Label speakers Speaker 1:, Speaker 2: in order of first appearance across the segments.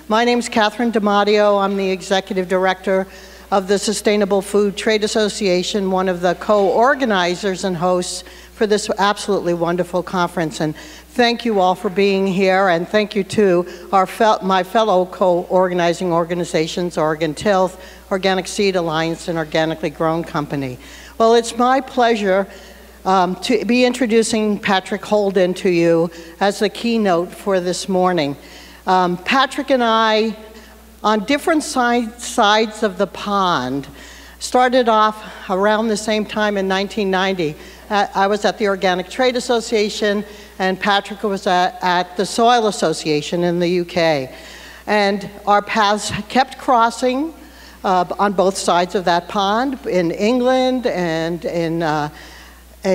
Speaker 1: My name is Catherine DiMatteo. I'm the Executive Director of the Sustainable Food Trade Association, one of the co-organizers and hosts for this absolutely wonderful conference. And thank you all for being here, and thank you to my fellow co-organizing organizations, Oregon Tilth, Organic Seed Alliance, and Organically Grown Company. Well, it's my pleasure to be introducing Patrick Holden to you as the keynote for this morning. Patrick and I, on different sides of the pond, started off around the same time in 1990. I was at the Organic Trade Association, and Patrick was at the Soil Association in the UK. And our paths kept crossing on both sides of that pond, in England and in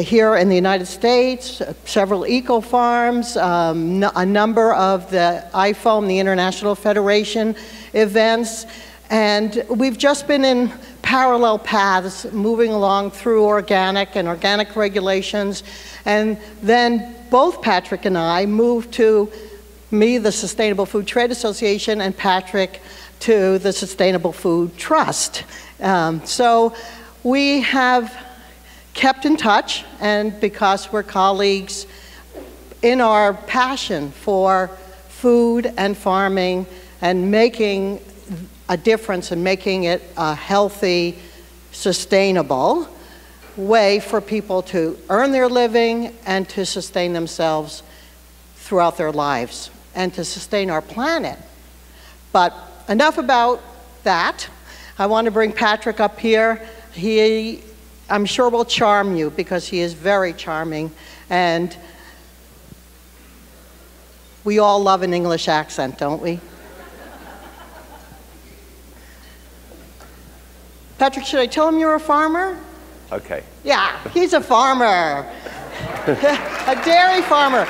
Speaker 1: here in the United States, several eco-farms, a number of the IFOAM, the International Federation events, and we've just been in parallel paths moving along through organic and organic regulations, and then both Patrick and I moved to the Sustainable Food Trade Association, and Patrick to the Sustainable Food Trust. So we have kept in touch, and because we're colleagues in our passion for food and farming and making a difference and making it a healthy, sustainable way for people to earn their living and to sustain themselves throughout their lives and to sustain our planet. But enough about that. I want to bring Patrick up here. I'm sure will charm you because he is very charming, and we all love an English accent, don't we? Patrick, should I tell him you're a farmer?
Speaker 2: Okay.
Speaker 1: Yeah, he's a farmer. A dairy farmer.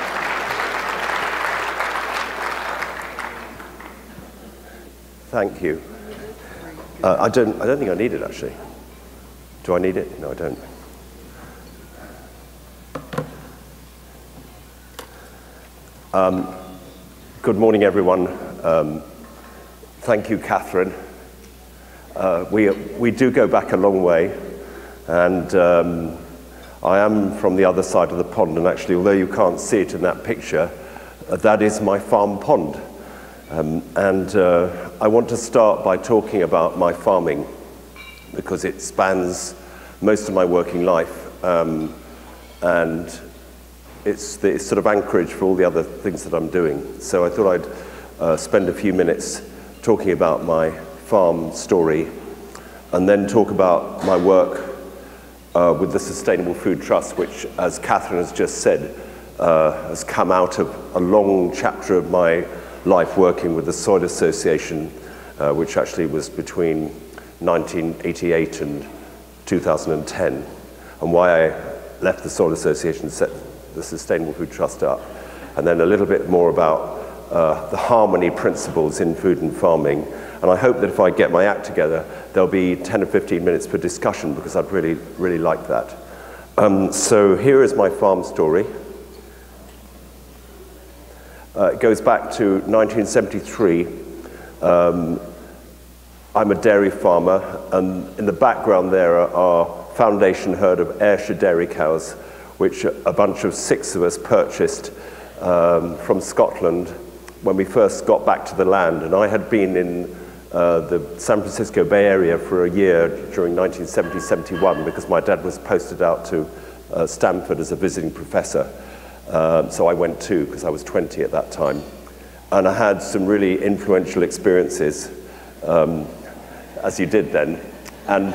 Speaker 2: Thank you. I don't think I need it, actually. Do I need it? No, I don't. Good morning, everyone. Thank you, Catherine. We do go back a long way, and I am from the other side of the pond, and actually, although you can't see it in that picture, that is my farm pond. I want to start by talking about my farming, because it spans most of my working life, and it's the sort of anchorage for all the other things that I'm doing. So I thought I'd spend a few minutes talking about my farm story, and then talk about my work with the Sustainable Food Trust, which, as Catherine has just said, has come out of a long chapter of my life working with the Soil Association, which actually was between 1988 and 2010, and why I left the Soil Association and set the Sustainable Food Trust up, and then a little bit more about the harmony principles in food and farming. And I hope that if I get my act together, there'll be 10 or 15 minutes per discussion, because I'd really, really like that. So here is my farm story. It goes back to 1973. I'm a dairy farmer, and in the background there are our foundation herd of Ayrshire dairy cows, which a bunch of 6 of us purchased from Scotland when we first got back to the land. And I had been in the San Francisco Bay Area for a year during 1970-71 because my dad was posted out to Stanford as a visiting professor. So I went too, because I was 20 at that time. And I had some really influential experiences, as you did then. And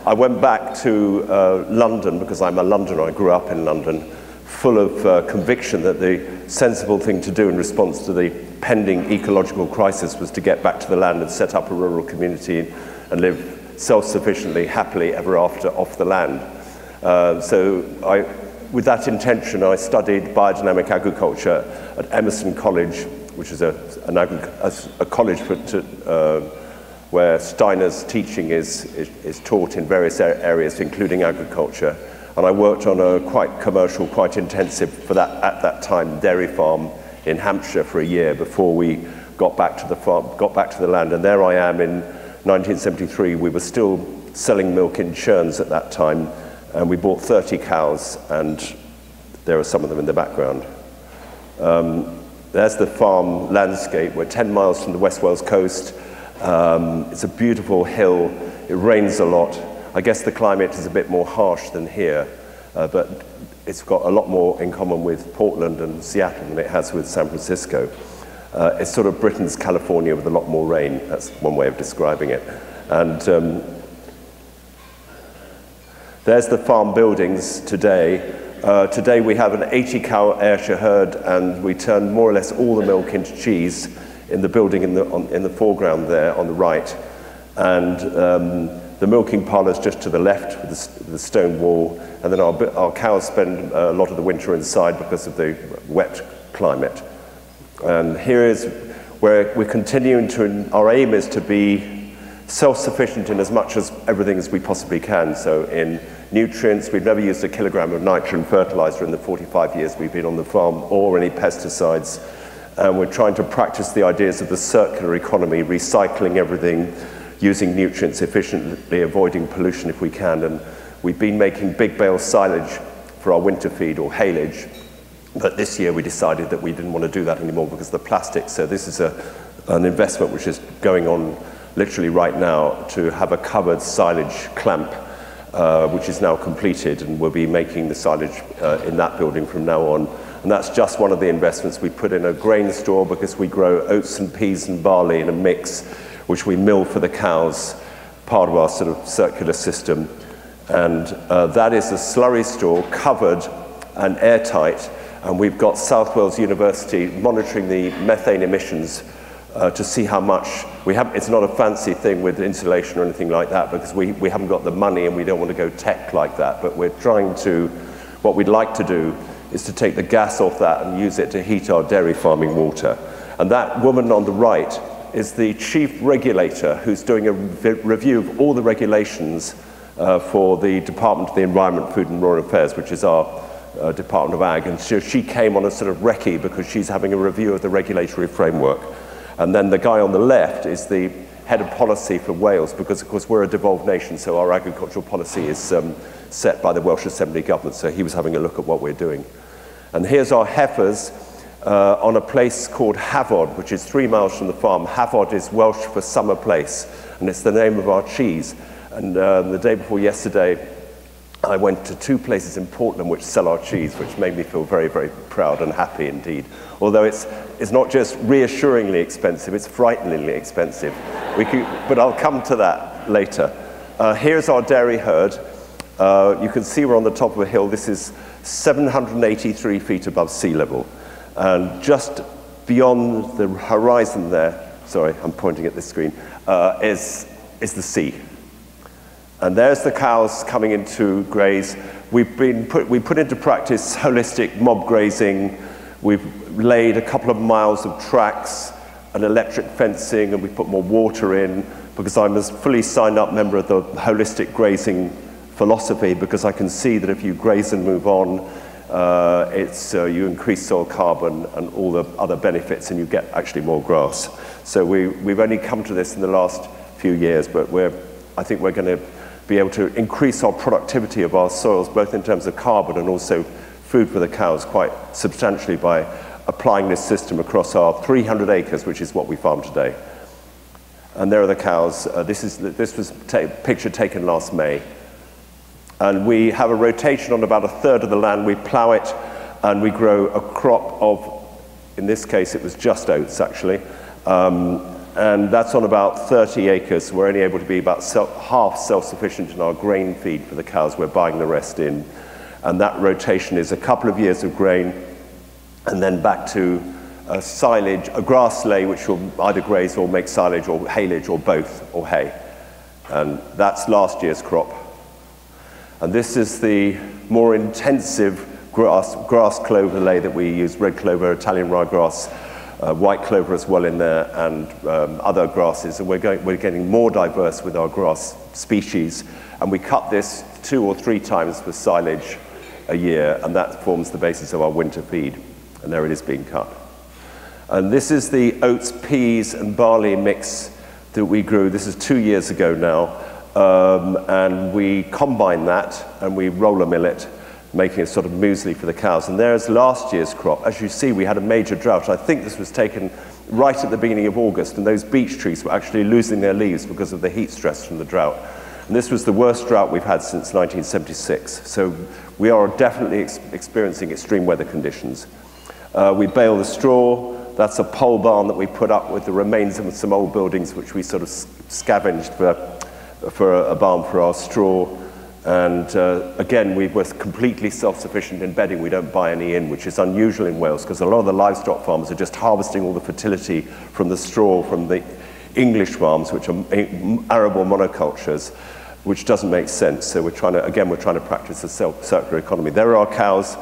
Speaker 2: I went back to London, because I'm a Londoner, I grew up in London, full of conviction that the sensible thing to do in response to the pending ecological crisis was to get back to the land and set up a rural community and live self-sufficiently, happily ever after off the land. With that intention, I studied biodynamic agriculture at Emerson College, which is a college where Steiner's teaching is taught in various areas, including agriculture. And I worked on a quite commercial, quite intensive, at that time, dairy farm in Hampshire for a year before we got back to the farm, got back to the land, and there I am in 1973. We were still selling milk in churns at that time, and we bought 30 cows, and there are some of them in the background. There's the farm landscape. We're 10 miles from the West Wales coast. It's a beautiful hill. It rains a lot. I guess the climate is a bit more harsh than here, but it's got a lot more in common with Portland and Seattle than it has with San Francisco. It's sort of Britain's California with a lot more rain. That's one way of describing it. And there's the farm buildings today. Today we have an 80-cow Ayrshire herd, and we turn more or less all the milk into cheese in the building in the foreground there on the right. And the milking parlour is just to the left with the stone wall, and then our cows spend a lot of the winter inside because of the wet climate. And here is where we're continuing to, our aim is to be self-sufficient in as much as everything as we possibly can. So in nutrients, we've never used a kilogram of nitrogen fertilizer in the 45 years we've been on the farm, or any pesticides. And we're trying to practice the ideas of the circular economy, recycling everything, using nutrients efficiently, avoiding pollution if we can. And we've been making big bale silage for our winter feed, or haylage. But this year we decided that we didn't want to do that anymore because of the plastic. So this is an investment which is going on literally right now to have a covered silage clamp, which is now completed, and we'll be making the silage in that building from now on. And that's just one of the investments. We put in a grain store because we grow oats and peas and barley in a mix, which we mill for the cows, part of our sort of circular system. And that is a slurry store, covered and airtight. And we've got South Wales University monitoring the methane emissions to see how much it's not a fancy thing with insulation or anything like that, because we haven't got the money and we don't want to go tech like that. But we're trying to, what we'd like to do is to take the gas off that and use it to heat our dairy farming water. And that woman on the right is the chief regulator who's doing a review of all the regulations for the Department of the Environment, Food and Rural Affairs, which is our Department of Ag. And so she came on a sort of recce because she's having a review of the regulatory framework. And then the guy on the left is the head of policy for Wales, because of course we're a devolved nation, so our agricultural policy is set by the Welsh Assembly Government. So he was having a look at what we're doing. And here's our heifers on a place called Hafod, which is 3 miles from the farm. Hafod is Welsh for summer place, and it's the name of our cheese. And the day before yesterday, I went to 2 places in Portland which sell our cheese, which made me feel very, very proud and happy indeed. Although it's not just reassuringly expensive, it's frighteningly expensive. But I'll come to that later. Here's our dairy herd. You can see we're on the top of a hill. This is 783 feet above sea level. And just beyond the horizon there, sorry, I'm pointing at this screen, is the sea. And there's the cows coming in to graze. We put into practice holistic mob grazing. We've laid a couple of miles of tracks and electric fencing, and we put more water in, because I'm a fully signed up member of the holistic grazing philosophy, because I can see that if you graze and move on, you increase soil carbon and all the other benefits, and you get actually more grass. So we've only come to this in the last few years, but I think we're going to be able to increase our productivity of our soils, both in terms of carbon and also food for the cows, quite substantially by applying this system across our 300 acres, which is what we farm today. And there are the cows. This was a picture taken last May. And we have a rotation on about 1/3 of the land. We plow it, and we grow a crop of, in this case, it was just oats, actually. And that's on about 30 acres. We're only able to be about half self-sufficient in our grain feed for the cows. We're buying the rest in. And that rotation is a couple of years of grain, and then back to silage, a grass lay, which will either graze or make silage or haylage or both, or hay. And that's last year's crop. And this is the more intensive grass clover lay that we use: red clover, Italian ryegrass, white clover as well in there, and other grasses. And we're getting more diverse with our grass species. And we cut this 2 or 3 times for silage a year, and that forms the basis of our winter feed. And there it is being cut. And this is the oats, peas, and barley mix that we grew. This is 2 years ago now. And we combine that and we roller mill it, making a sort of muesli for the cows. And there's last year's crop. As you see, we had a major drought. I think this was taken right at the beginning of August, and those beech trees were actually losing their leaves because of the heat stress from the drought. And this was the worst drought we've had since 1976. So we are definitely experiencing extreme weather conditions. We bale the straw. That's a pole barn that we put up with the remains of some old buildings which we sort of scavenged for a barn for our straw. And again, we were completely self-sufficient in bedding. We don't buy any in, which is unusual in Wales, because a lot of the livestock farmers are just harvesting all the fertility from the straw from the English farms, which are arable monocultures, which doesn't make sense. So we're trying to practice a circular economy. There are our cows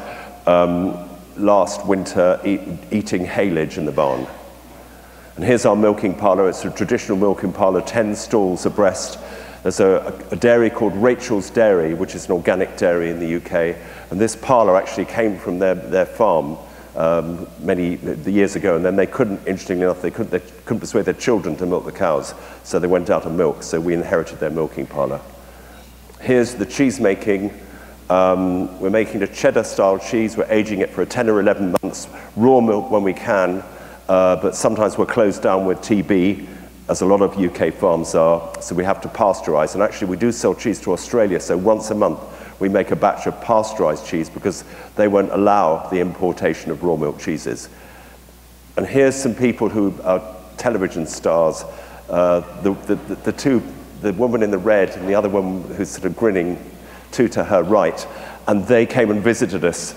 Speaker 2: last winter eating haylage in the barn. And here's our milking parlour. It's a traditional milking parlour, 10 stalls abreast. There's a dairy called Rachel's Dairy, which is an organic dairy in the UK. And this parlour actually came from their farm many years ago. And then they couldn't, interestingly enough, they couldn't persuade their children to milk the cows. So they went out of milk. So we inherited their milking parlour. Here's the cheese making. We're making a cheddar-style cheese. We're aging it for 10 or 11 months. Raw milk when we can. But sometimes we're closed down with TB, as a lot of UK farms are, so we have to pasteurize. And actually, we do sell cheese to Australia, so once a month, we make a batch of pasteurized cheese because they won't allow the importation of raw milk cheeses. And here's some people who are television stars. The woman in the red and the other one who's sort of grinning, two to her right, and they came and visited us.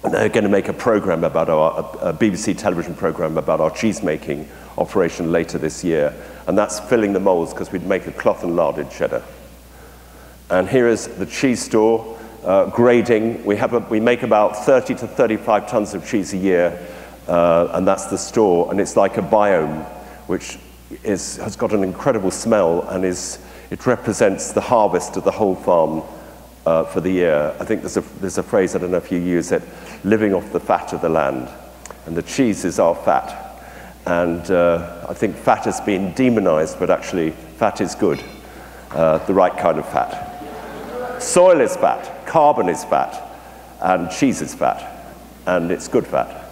Speaker 2: And they're going to make a program about a BBC television program about our cheese making operation later this year. And that's filling the molds because we'd make a cloth and larded cheddar. And here is the cheese store, grading. We make about 30 to 35 tons of cheese a year, and that's the store. And it's like a biome, which has got an incredible smell, and it represents the harvest of the whole farm for the year. I think there's a phrase, I don't know if you use it, living off the fat of the land. And the cheese is our fat. And I think fat has been demonized, but actually fat is good, the right kind of fat. Soil is fat, carbon is fat, and cheese is fat, and it's good fat.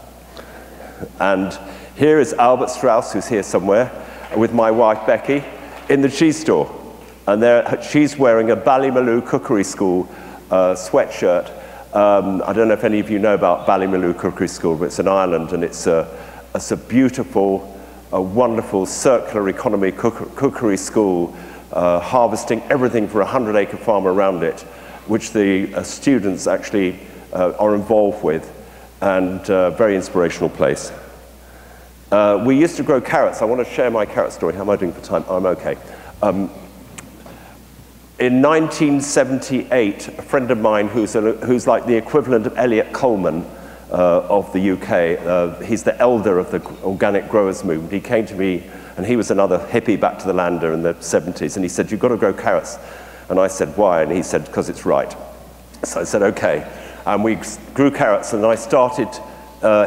Speaker 2: And here is Albert Strauss, who's here somewhere, with my wife Becky, in the cheese store. And she's wearing a Ballymaloe Cookery School sweatshirt. I don't know if any of you know about Ballymaloe Cookery School, but it's in Ireland, and it's a beautiful, wonderful circular economy cookery school, harvesting everything for a 100-acre farm around it, which the students actually are involved with, and very inspirational place. We used to grow carrots. I want to share my carrot story. How am I doing for time? I'm okay. In 1978, a friend of mine who's like the equivalent of Elliot Coleman of the UK, he's the elder of the organic growers movement. He came to me, and he was another hippie back to the lander in the 70s, and he said, "You've got to grow carrots." And I said, "Why?" And he said, "Because it's right." So I said, "Okay." And we grew carrots, and I started,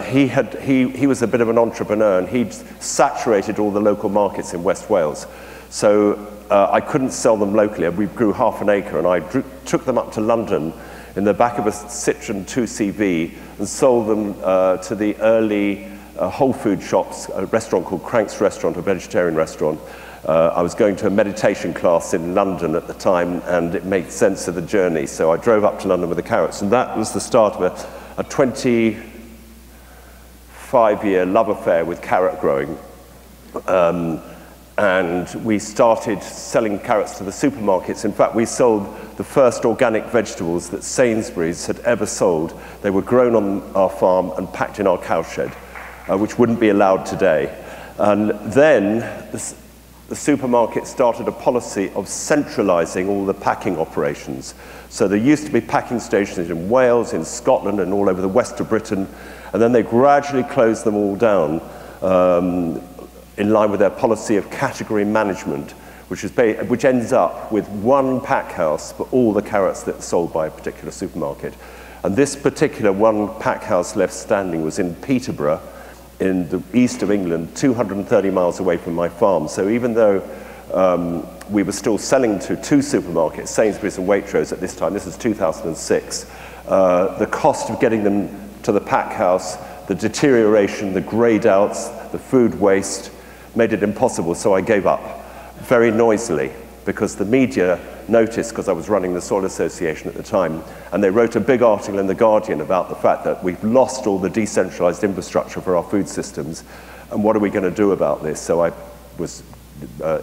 Speaker 2: he was a bit of an entrepreneur, and he'd saturated all the local markets in West Wales. So I couldn't sell them locally. We grew half an acre, and I took them up to London in the back of a Citroen 2CV and sold them to the early whole food shops, a restaurant called Crank's Restaurant, a vegetarian restaurant. I was going to a meditation class in London at the time, and it made sense of the journey. So I drove up to London with the carrots, and that was the start of a 25-year love affair with carrot growing. And we started selling carrots to the supermarkets. In fact, we sold the first organic vegetables that Sainsbury's had ever sold. They were grown on our farm and packed in our cowshed, which wouldn't be allowed today. And then the supermarket started a policy of centralizing all the packing operations. So there used to be packing stations in Wales, in Scotland, and all over the west of Britain. And then they gradually closed them all down, in line with their policy of category management, which ends up with one pack house for all the carrots that are sold by a particular supermarket. And this particular one pack house left standing was in Peterborough, in the east of England, 230 miles away from my farm. So even though we were still selling to 2 supermarkets, Sainsbury's and Waitrose at this time, this is 2006, the cost of getting them to the pack house, the deterioration, the greyed outs, the food waste, made it impossible, so I gave up very noisily, because the media noticed, because I was running the Soil Association at the time, and they wrote a big article in The Guardian about the fact that we've lost all the decentralized infrastructure for our food systems, and what are we going to do about this? So I was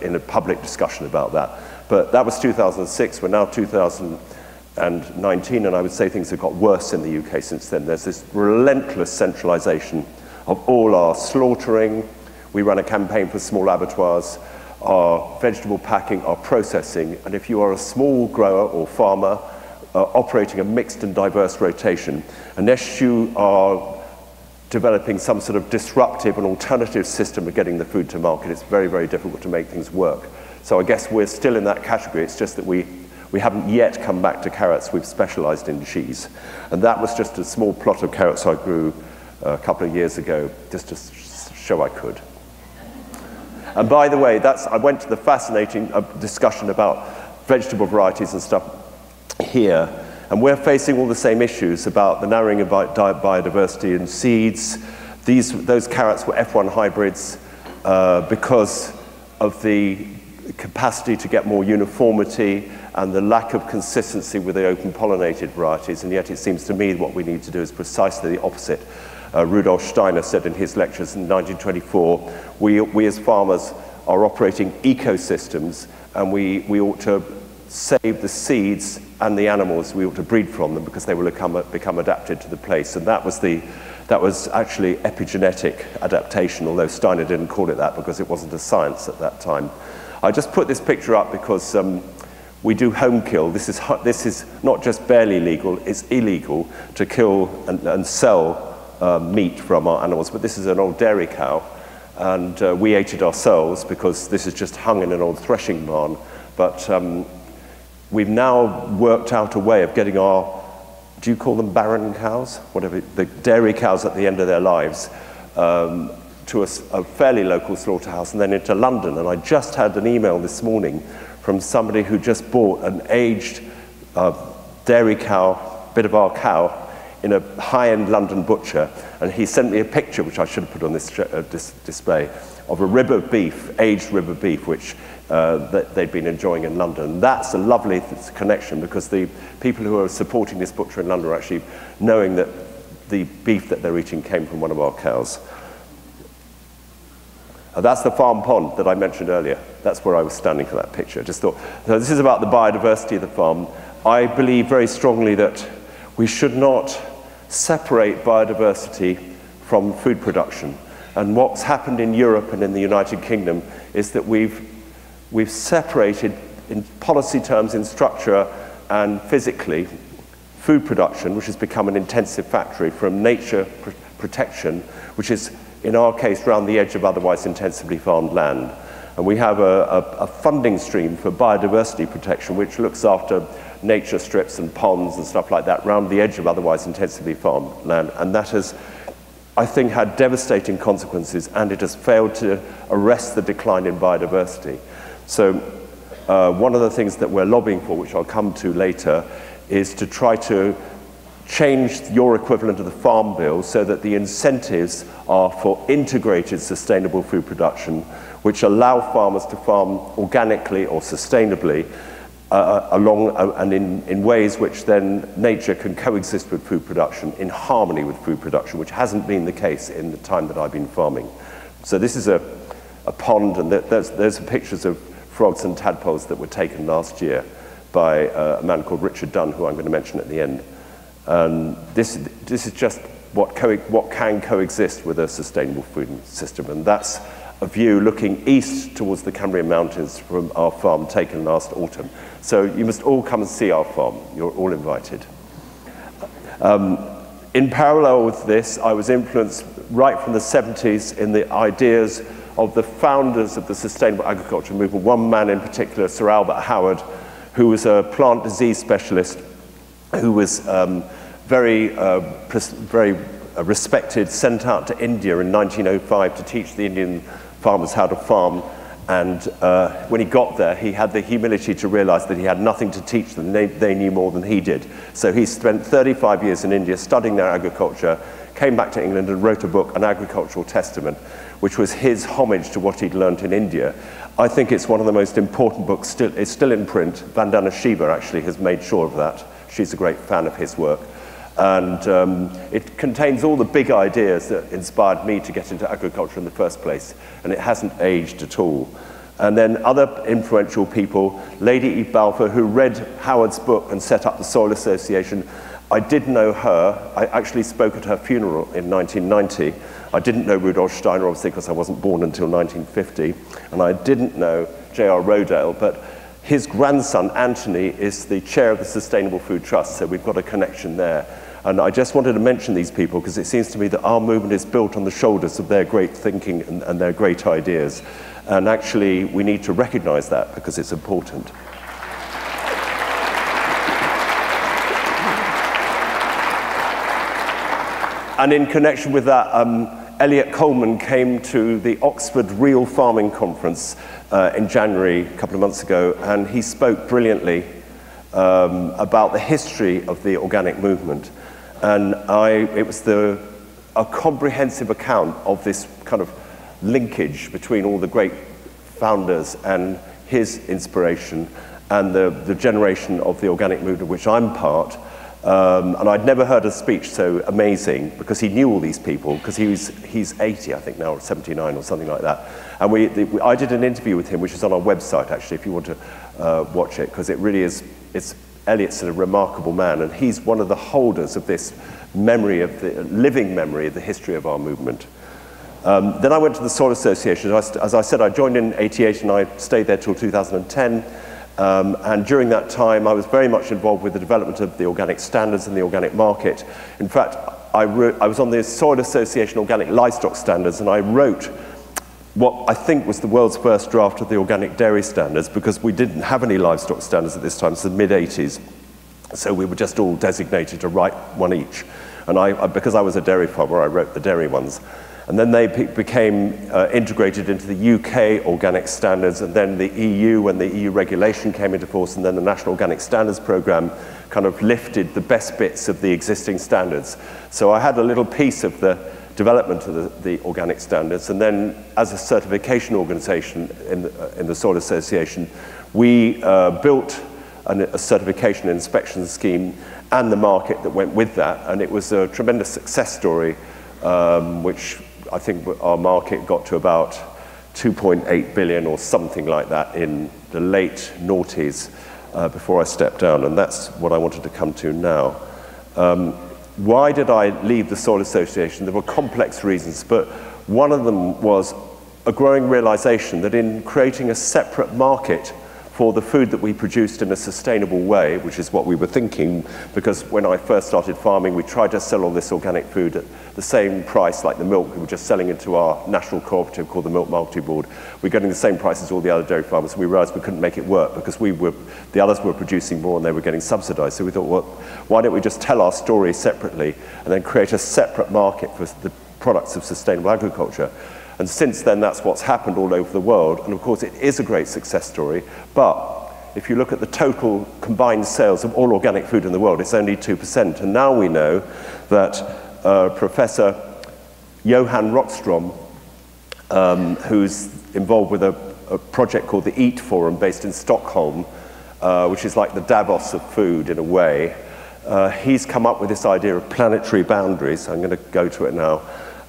Speaker 2: in a public discussion about that. But that was 2006, we're now 2019, and I would say things have got worse in the UK since then. There's this relentless centralization of all our slaughtering. We run a campaign for small abattoirs, our vegetable packing, our processing, and if you are a small grower or farmer operating a mixed and diverse rotation, unless you are developing some sort of disruptive and alternative system of getting the food to market, it's very, very difficult to make things work. So I guess we're still in that category, it's just that we haven't yet come back to carrots, we've specialized in cheese. And that was just a small plot of carrots I grew a couple of years ago, just to show I could. And by the way, I went to the fascinating discussion about vegetable varieties and stuff here, and we're facing all the same issues about the narrowing of biodiversity in seeds. Those carrots were F1 hybrids because of the capacity to get more uniformity and the lack of consistency with the open pollinated varieties, and yet it seems to me what we need to do is precisely the opposite. Rudolf Steiner said in his lectures in 1924, we as farmers are operating ecosystems, and we ought to save the seeds and the animals. We ought to breed from them because they will become adapted to the place. And that was actually epigenetic adaptation, although Steiner didn't call it that because it wasn't a science at that time. I just put this picture up because we do home kill. This is not just barely legal, it's illegal to kill and sell meat from our animals, but this is an old dairy cow, and we ate it ourselves because this is just hung in an old threshing barn. But we've now worked out a way of getting our, do you call them barren cows? Whatever, the dairy cows at the end of their lives, to a fairly local slaughterhouse and then into London. And I just had an email this morning from somebody who just bought an aged dairy cow, bit of our cow, in a high-end London butcher, and he sent me a picture, which I should have put on this display, of a rib of beef, aged rib of beef, which that they'd been enjoying in London. That's a lovely connection, because the people who are supporting this butcher in London are actually knowing that the beef that they're eating came from one of our cows. That's the farm pond that I mentioned earlier. That's where I was standing for that picture. Just thought, so this is about the biodiversity of the farm. I believe very strongly that we should not separate biodiversity from food production. And what's happened in Europe and in the United Kingdom is that we've separated, in policy terms, in structure and physically, food production, which has become an intensive factory, from nature protection, which is, in our case, round the edge of otherwise intensively farmed land. And we have a funding stream for biodiversity protection, which looks after nature strips and ponds and stuff like that round the edge of otherwise intensively farmed land. And that has, I think, had devastating consequences, and it has failed to arrest the decline in biodiversity. So one of the things that we're lobbying for, which I'll come to later, is to try to change your equivalent of the Farm Bill so that the incentives are for integrated sustainable food production, which allow farmers to farm organically or sustainably and in ways which then nature can coexist with food production, in harmony with food production, which hasn't been the case in the time that I've been farming. So this is a pond, and there's pictures of frogs and tadpoles that were taken last year by a man called Richard Dunn, who I'm going to mention at the end. And this is just what can coexist with a sustainable food system, and that's a view looking east towards the Cambrian Mountains from our farm taken last autumn. So you must all come and see our farm. You're all invited. In parallel with this, I was influenced right from the 70s in the ideas of the founders of the sustainable agriculture movement. One man in particular, Sir Albert Howard, who was a plant disease specialist, who was very respected, sent out to India in 1905 to teach the Indian farmers how to farm. And when he got there, he had the humility to realize that he had nothing to teach them. They knew more than he did. So he spent 35 years in India studying their agriculture, came back to England and wrote a book, An Agricultural Testament, which was his homage to what he'd learned in India. I think it's one of the most important books. It's still in print. Vandana Shiva actually has made sure of that. She's a great fan of his work. And it contains all the big ideas that inspired me to get into agriculture in the first place, and it hasn't aged at all. And then other influential people, Lady Eve Balfour, who read Howard's book and set up the Soil Association. I did know her. I actually spoke at her funeral in 1990. I didn't know Rudolf Steiner, obviously, because I wasn't born until 1950, and I didn't know J.R. Rodale, but his grandson, Anthony, is the chair of the Sustainable Food Trust, so we've got a connection there. And I just wanted to mention these people because it seems to me that our movement is built on the shoulders of their great thinking and their great ideas. And actually, we need to recognize that because it's important. And in connection with that, Elliot Coleman came to the Oxford Real Farming Conference in January, a couple of months ago, and he spoke brilliantly about the history of the organic movement. And it was a comprehensive account of this kind of linkage between all the great founders and his inspiration and the generation of the organic movement of which I'm part. And I'd never heard a speech so amazing because he knew all these people, because he's 80, I think now, or 79 or something like that. And I did an interview with him, which is on our website, actually, if you want to watch it, because it really is, Elliot's a remarkable man, and he's one of the holders of this memory, of the living memory of the history of our movement. Then I went to the Soil Association. As I said, I joined in '88 and I stayed there till 2010. And during that time, I was very much involved with the development of the organic standards and the organic market. In fact, I was on the Soil Association Organic Livestock Standards, and I wrote what I think was the world's first draft of the organic dairy standards, because we didn't have any livestock standards at this time. It's the mid-'80s. So we were just all designated to write one each. And because I was a dairy farmer, I wrote the dairy ones. And then they became integrated into the UK organic standards, and then the EU, when the EU regulation came into force, and then the National Organic Standards Programme kind of lifted the best bits of the existing standards. So I had a little piece of the development of the organic standards, and then as a certification organisation in the Soil Association, we built a certification and inspection scheme and the market that went with that, and it was a tremendous success story, which I think our market got to about 2.8 billion or something like that in the late noughties before I stepped down, and that's what I wanted to come to now. Why did I leave the Soil Association? There were complex reasons, but one of them was a growing realization that in creating a separate market for the food that we produced in a sustainable way, which is what we were thinking, because when I first started farming, we tried to sell all this organic food at the same price like the milk. We were just selling it to our national cooperative called the Milk Marketing Board. We're getting the same price as all the other dairy farmers, and we realized we couldn't make it work because the others were producing more and they were getting subsidized. So we thought, well, why don't we just tell our story separately and then create a separate market for the products of sustainable agriculture? And since then, that's what's happened all over the world. And of course, it is a great success story. But if you look at the total combined sales of all organic food in the world, it's only 2%. And now we know that Professor Johan Rockström, who's involved with a project called the EAT Forum based in Stockholm, which is like the Davos of food in a way, he's come up with this idea of planetary boundaries. I'm going to go to it now.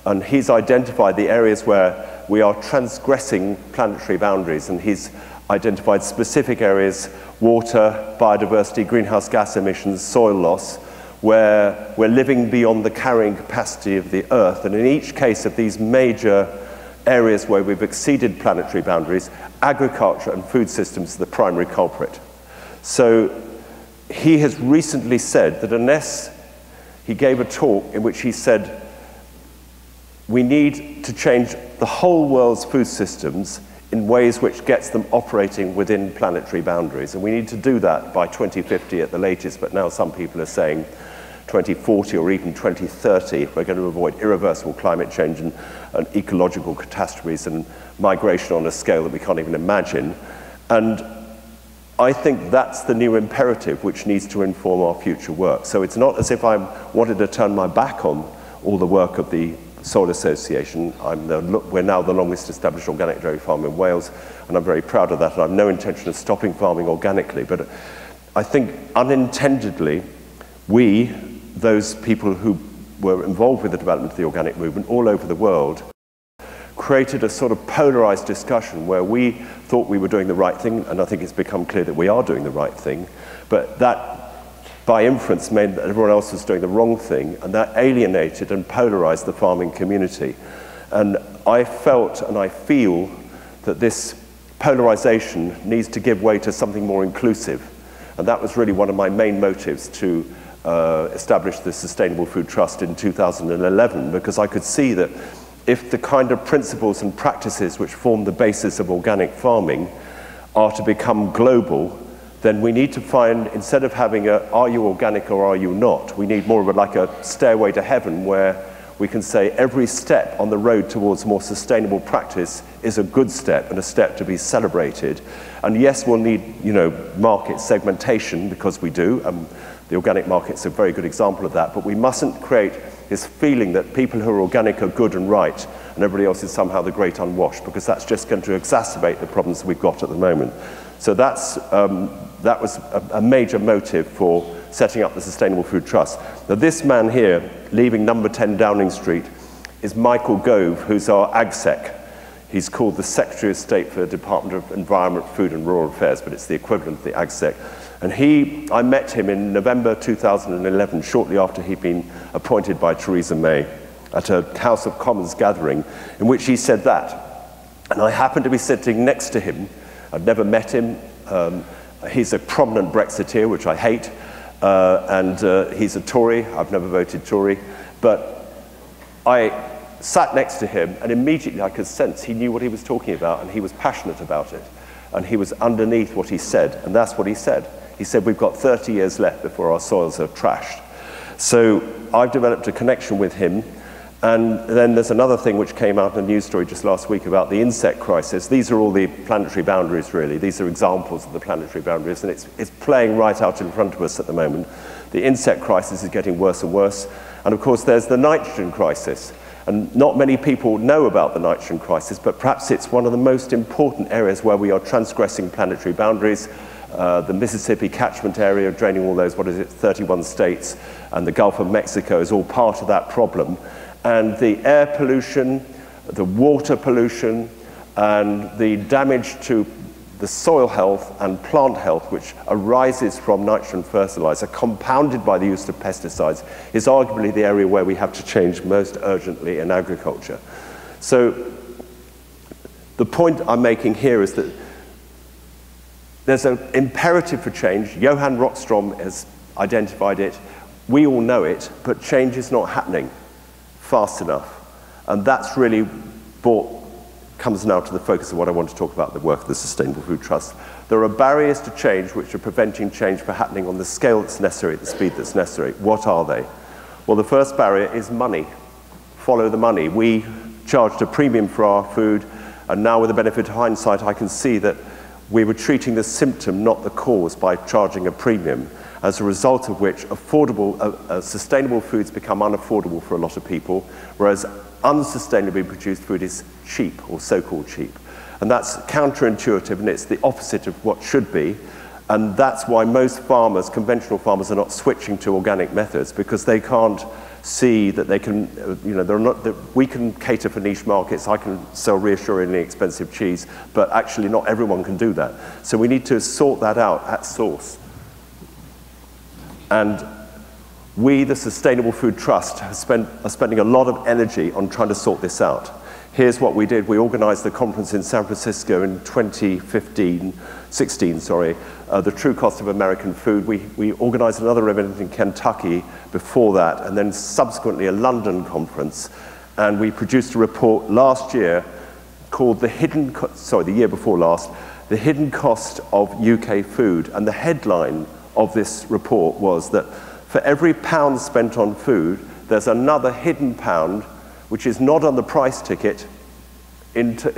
Speaker 2: And he's identified the areas where we are transgressing planetary boundaries, and he's identified specific areas: water, biodiversity, greenhouse gas emissions, soil loss, where we're living beyond the carrying capacity of the Earth. And in each case of these major areas where we've exceeded planetary boundaries, agriculture and food systems are the primary culprit. So he has recently said that unless he gave a talk in which he said, we need to change the whole world's food systems in ways which gets them operating within planetary boundaries. And we need to do that by 2050 at the latest, but now some people are saying 2040 or even 2030, if we're going to avoid irreversible climate change and ecological catastrophes and migration on a scale that we can't even imagine. And I think that's the new imperative which needs to inform our future work. So it's not as if I wanted to turn my back on all the work of the Soil Association. We're now the longest established organic dairy farm in Wales, and I'm very proud of that, and I have no intention of stopping farming organically. But I think unintendedly, those people who were involved with the development of the organic movement all over the world, created a sort of polarized discussion where we thought we were doing the right thing, and I think it's become clear that we are doing the right thing, but that by inference meant that everyone else was doing the wrong thing, and that alienated and polarized the farming community. And I felt and I feel that this polarization needs to give way to something more inclusive. And that was really one of my main motives to establish the Sustainable Food Trust in 2011, because I could see that if the kind of principles and practices which form the basis of organic farming are to become global, then we need to find, instead of having a are you organic or are you not, we need more of like a stairway to heaven where we can say every step on the road towards more sustainable practice is a good step and a step to be celebrated. And yes, we'll need, market segmentation, because we do. The organic market's a very good example of that, but we mustn't create this feeling that people who are organic are good and right and everybody else is somehow the great unwashed, because that's just going to exacerbate the problems we've got at the moment. So that was a major motive for setting up the Sustainable Food Trust. Now this man here, leaving number 10 Downing Street, is Michael Gove, who's our AgSec. He's called the Secretary of State for the Department of Environment, Food and Rural Affairs, but it's the equivalent of the AgSec. And I met him in November 2011, shortly after he'd been appointed by Theresa May, at a House of Commons gathering, in which he said that. And I happened to be sitting next to him. I'd never met him. He's a prominent Brexiteer, which I hate, and he's a Tory. I've never voted Tory. But I sat next to him, and immediately I could sense he knew what he was talking about, and he was passionate about it. And he was underneath what he said, and that's what he said. He said, we've got 30 years left before our soils are trashed. So I've developed a connection with him. And then there's another thing which came out in a news story just last week about the insect crisis. These are all the planetary boundaries, really. These are examples of the planetary boundaries, and it's playing right out in front of us at the moment. The insect crisis is getting worse and worse. And of course, there's the nitrogen crisis. And not many people know about the nitrogen crisis, but perhaps it's one of the most important areas where we are transgressing planetary boundaries. The Mississippi catchment area, draining all those, 31 states, and the Gulf of Mexico is all part of that problem. And the air pollution, the water pollution, and the damage to the soil health and plant health, which arises from nitrogen fertilizer, compounded by the use of pesticides, is arguably the area where we have to change most urgently in agriculture. So the point I'm making here is that there's an imperative for change. Johan Rockstrom has identified it. We all know it, but change is not happening fast enough. And that's really comes now to the focus of what I want to talk about, the work of the Sustainable Food Trust. There are barriers to change which are preventing change from happening on the scale that's necessary, at the speed that's necessary. What are they? Well, the first barrier is money. Follow the money. We charged a premium for our food, and now with the benefit of hindsight, I can see that we were treating the symptom, not the cause, by charging a premium, as a result of which sustainable foods become unaffordable for a lot of people, whereas unsustainably produced food is cheap, or so-called cheap. And that's counterintuitive, and it's the opposite of what should be. And that's why most farmers, conventional farmers, are not switching to organic methods, because they can't see that they can, we can cater for niche markets. I can sell reassuringly expensive cheese, but actually not everyone can do that. So we need to sort that out at source. And we, the Sustainable Food Trust, are spending a lot of energy on trying to sort this out. Here's what we did. We organized the conference in San Francisco in 2016, the true cost of American food. We organized another event in Kentucky before that, and then subsequently a London conference. And we produced a report last year called the year before last, The Hidden Cost of UK Food. And the headline of this report was that for every pound spent on food, there's another hidden pound which is not on the price ticket,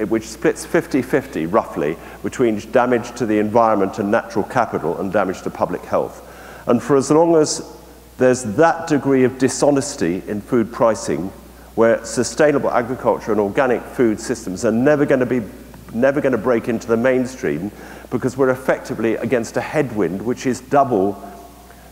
Speaker 2: which splits 50-50 roughly between damage to the environment and natural capital and damage to public health. And for as long as there's that degree of dishonesty in food pricing, where sustainable agriculture and organic food systems are never going to break into the mainstream, because we're effectively against a headwind which is double.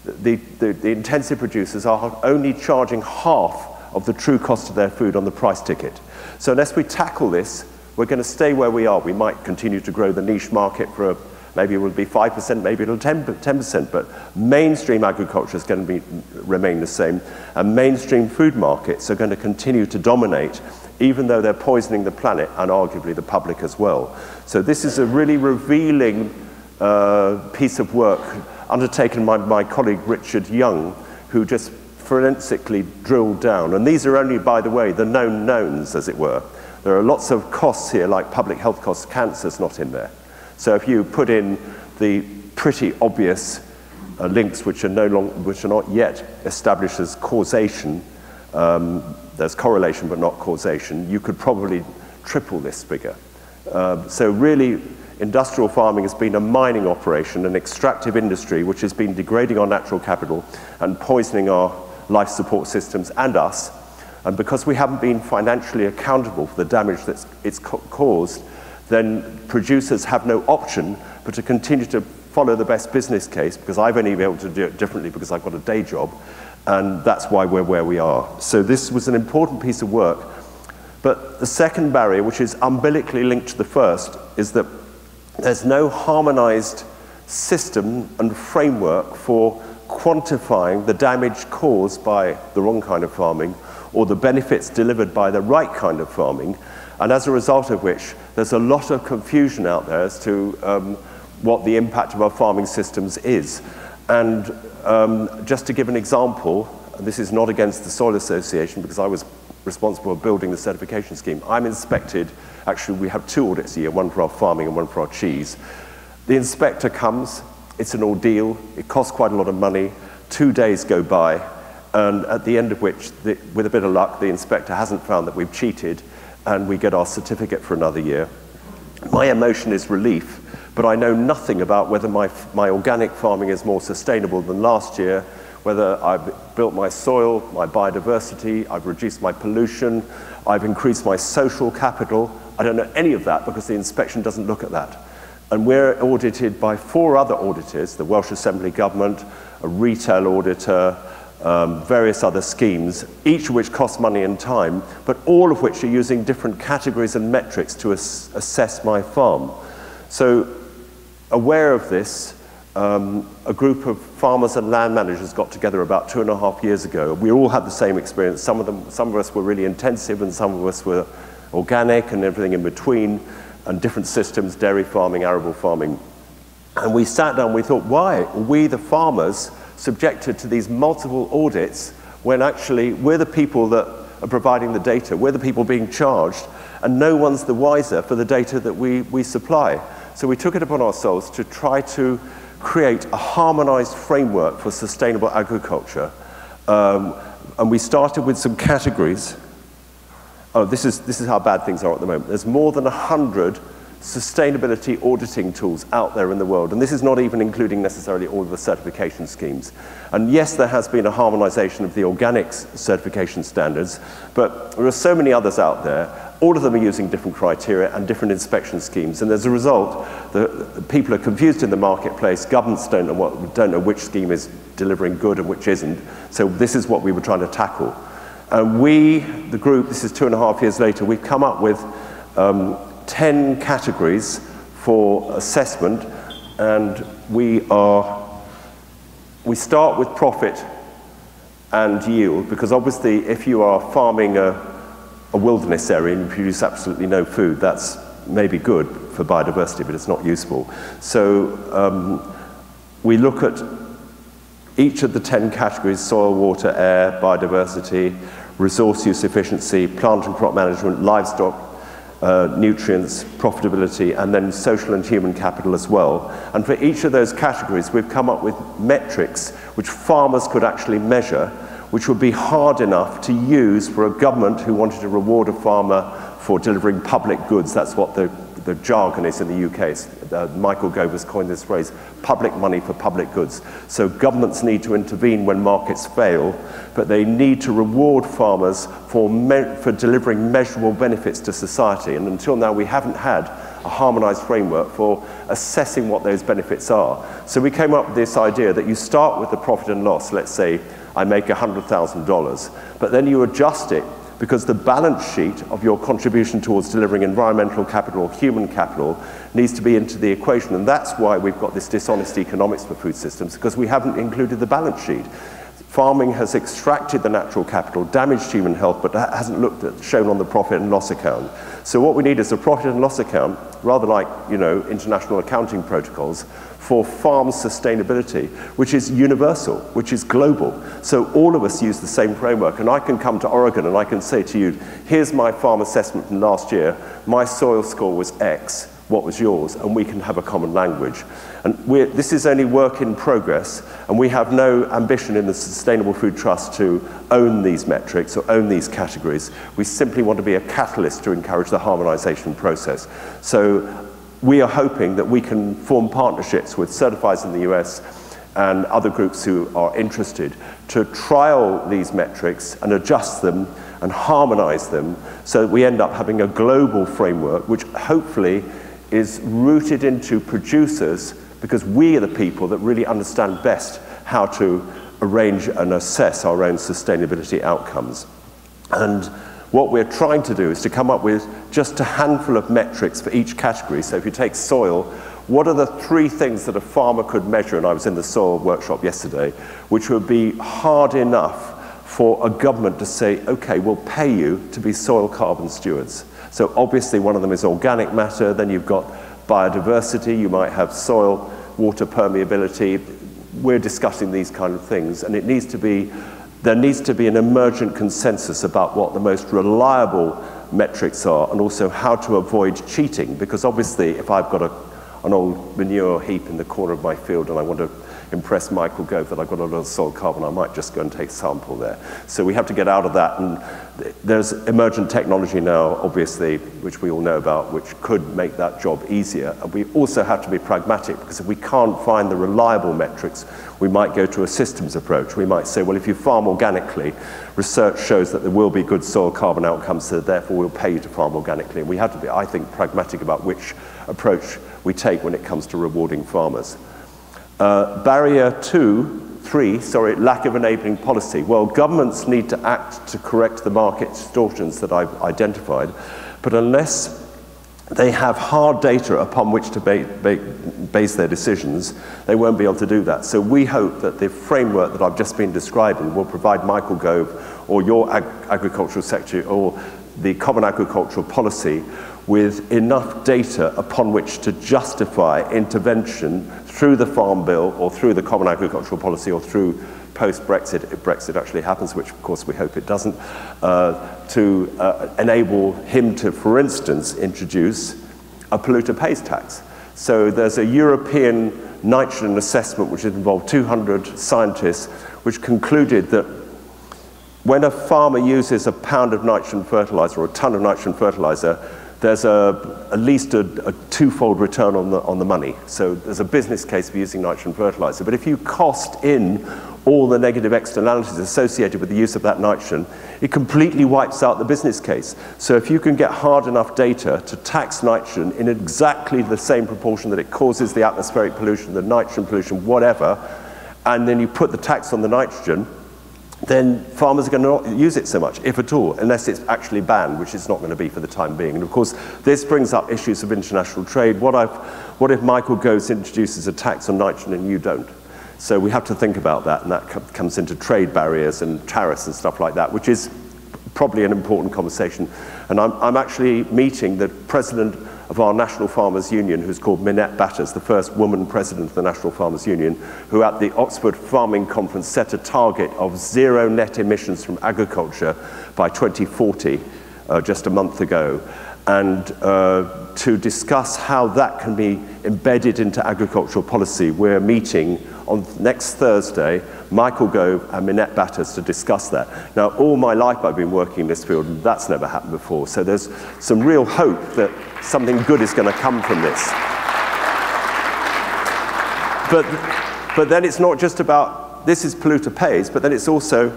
Speaker 2: The intensive producers are only charging half of the true cost of their food on the price ticket. So unless we tackle this, we're going to stay where we are. We might continue to grow the niche market for maybe it will be 5%, maybe it'll 10%, but mainstream agriculture is going to remain the same, and mainstream food markets are going to continue to dominate, even though they're poisoning the planet and arguably the public as well. So this is a really revealing piece of work undertaken by my colleague Richard Young, who just forensically drilled down. And these are only, by the way, the known knowns, as it were. There are lots of costs here, like public health costs. Cancer's not in there. So if you put in the pretty obvious links which are not yet established as causation, there's correlation but not causation, you could probably triple this figure. So really, industrial farming has been a mining operation, an extractive industry which has been degrading our natural capital and poisoning our life support systems and us. And because we haven't been financially accountable for the damage that it's caused, then producers have no option but to continue to follow the best business case, because I've only been able to do it differently because I've got a day job, and that's why we're where we are. So this was an important piece of work. But the second barrier, which is umbilically linked to the first, is that there's no harmonized system and framework for quantifying the damage caused by the wrong kind of farming or the benefits delivered by the right kind of farming, and as a result of which there's a lot of confusion out there as to what the impact of our farming systems is. And just to give an example, and this is not against the Soil Association because I was responsible for building the certification scheme. I'm inspected, actually we have 2 audits a year, one for our farming and one for our cheese. The inspector comes, it's an ordeal, it costs quite a lot of money, 2 days go by, and at the end of which, with a bit of luck, the inspector hasn't found that we've cheated, and we get our certificate for another year. My emotion is relief, but I know nothing about whether my organic farming is more sustainable than last year, whether I've built my soil, my biodiversity, I've reduced my pollution, I've increased my social capital. I don't know any of that because the inspection doesn't look at that. And we're audited by 4 other auditors, the Welsh Assembly Government, a retail auditor, various other schemes, each of which cost money and time, but all of which are using different categories and metrics to assess my farm. So, aware of this, a group of farmers and land managers got together about 2.5 years ago. We all had the same experience. Some of us were really intensive, and some of us were organic and everything in between, and different systems, dairy farming, arable farming. And we sat down and we thought, why are we, the farmers, subjected to these multiple audits when actually we're the people that are providing the data, we're the people being charged, and no one's the wiser for the data that we supply. So we took it upon ourselves to try to create a harmonized framework for sustainable agriculture. And we started with some categories. Oh, this is how bad things are at the moment. There's more than 100 sustainability auditing tools out there in the world, and this is not even including necessarily all of the certification schemes. And yes, there has been a harmonization of the organics certification standards, but there are so many others out there. All of them are using different criteria and different inspection schemes, and as a result, the people are confused in the marketplace. Governments don't know which scheme is delivering good and which isn't. So this is what we were trying to tackle. And we, the group, this is 2.5 years later, we've come up with 10 categories for assessment, and we start with profit and yield, because obviously if you are farming a wilderness area and you produce absolutely no food, that's maybe good for biodiversity, but it's not useful. So we look at each of the 10 categories: soil, water, air, biodiversity, resource use efficiency, plant and crop management, livestock, nutrients, profitability, and then social and human capital as well. And for each of those categories, we've come up with metrics which farmers could actually measure, which would be hard enough to use for a government who wanted to reward a farmer for delivering public goods. That's what the jargon is in the UK. Michael Gove has coined this phrase, public money for public goods. So governments need to intervene when markets fail, but they need to reward farmers for delivering measurable benefits to society. And until now, we haven't had a harmonized framework for assessing what those benefits are. So we came up with this idea that you start with the profit and loss. Let's say I make $100,000, but then you adjust it because the balance sheet of your contribution towards delivering environmental capital or human capital needs to be into the equation. And that's why we've got this dishonest economics for food systems, because we haven't included the balance sheet. Farming has extracted the natural capital, damaged human health, but that hasn't shown on the profit and loss account. So what we need is a profit and loss account, rather like, international accounting protocols, for farm sustainability, which is universal, which is global. So all of us use the same framework, and I can come to Oregon and I can say to you, here's my farm assessment from last year, my soil score was X, what was yours? And we can have a common language. And this is only work in progress, and we have no ambition in the Sustainable Food Trust to own these metrics or own these categories. We simply want to be a catalyst to encourage the harmonization process. So we are hoping that we can form partnerships with certifiers in the US and other groups who are interested to trial these metrics and adjust them and harmonize them so that we end up having a global framework which hopefully is rooted into producers, because we are the people that really understand best how to arrange and assess our own sustainability outcomes. And what we're trying to do is to come up with just a handful of metrics for each category. So if you take soil, what are the 3 things that a farmer could measure? And I was in the soil workshop yesterday, which would be hard enough for a government to say, okay, we'll pay you to be soil carbon stewards. So obviously one of them is organic matter, then you've got biodiversity, you might have soil, water permeability. We're discussing these kind of things, and there needs to be an emergent consensus about what the most reliable metrics are, and also how to avoid cheating, because obviously if I've got an old manure heap in the corner of my field and I want to impress Michael Gove that I've got a lot of soil carbon, I might just go and take a sample there. So we have to get out of that, and there's emergent technology now, obviously, which we all know about, which could make that job easier. And we also have to be pragmatic, because if we can't find the reliable metrics, we might go to a systems approach. We might say, well, if you farm organically, research shows that there will be good soil carbon outcomes, so therefore we'll pay you to farm organically. And we have to be, I think, pragmatic about which approach we take when it comes to rewarding farmers. Barrier 3, lack of enabling policy. Well, governments need to act to correct the market distortions that I've identified, but unless they have hard data upon which to base their decisions, they won't be able to do that. So we hope that the framework that I've just been describing will provide Michael Gove or your Agricultural Secretary or the Common Agricultural Policy with enough data upon which to justify intervention through the Farm Bill or through the Common Agricultural Policy or through post-Brexit, if Brexit actually happens, which of course we hope it doesn't, to enable him to, for instance, introduce a polluter pays tax. So there's a European nitrogen assessment which has involved 200 scientists, which concluded that when a farmer uses a pound of nitrogen fertilizer or a ton of nitrogen fertilizer, there's at least a twofold return on the money. So there's a business case for using nitrogen fertilizer. But if you cost in all the negative externalities associated with the use of that nitrogen, it completely wipes out the business case. So if you can get hard enough data to tax nitrogen in exactly the same proportion that it causes the atmospheric pollution, the nitrogen pollution, whatever, and then you put the tax on the nitrogen, then farmers are going to not use it so much, if at all, unless it's actually banned, which it's not going to be for the time being. And of course, this brings up issues of international trade. What if Michael Gove introduces a tax on nitrogen and you don't? So we have to think about that, and that comes into trade barriers and tariffs and stuff like that, which is probably an important conversation. And I'm actually meeting the president of our National Farmers Union, who's called Minette Batters, the first woman president of the National Farmers Union, who at the Oxford Farming Conference set a target of 0 net emissions from agriculture by 2040, just a month ago. and to discuss how that can be embedded into agricultural policy. We're meeting on next Thursday, Michael Gove and Minette Batters, to discuss that. Now, all my life I've been working in this field, and that's never happened before, so there's some real hope that something good is going to come from this. But then it's not just about, this is polluter pays, but then it's also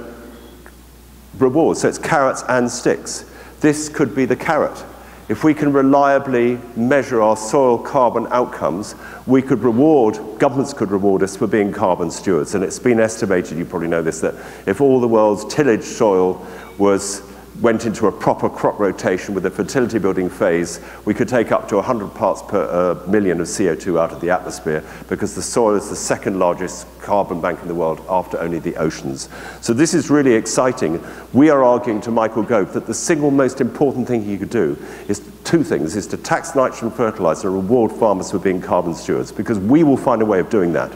Speaker 2: rewards, so it's carrots and sticks. This could be the carrot. If we can reliably measure our soil carbon outcomes, we could reward, governments could reward us for being carbon stewards. And it's been estimated, you probably know this, that if all the world's tillage soil went into a proper crop rotation with a fertility building phase, we could take up to 100 parts per million of CO2 out of the atmosphere, because the soil is the second largest carbon bank in the world after only the oceans. So this is really exciting. We are arguing to Michael Gove that the single most important thing he could do is two things, is to tax nitrogen fertilizer and reward farmers for being carbon stewards, because we will find a way of doing that.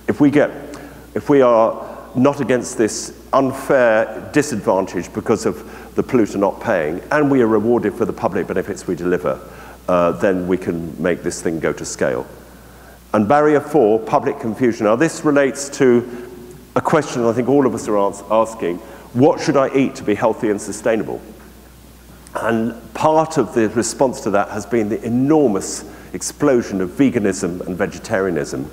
Speaker 2: If we are not against this unfair disadvantage because of the polluter not paying, and we are rewarded for the public benefits we deliver, then we can make this thing go to scale. And barrier 4, public confusion. Now this relates to a question I think all of us are asking: what should I eat to be healthy and sustainable? And part of the response to that has been the enormous explosion of veganism and vegetarianism,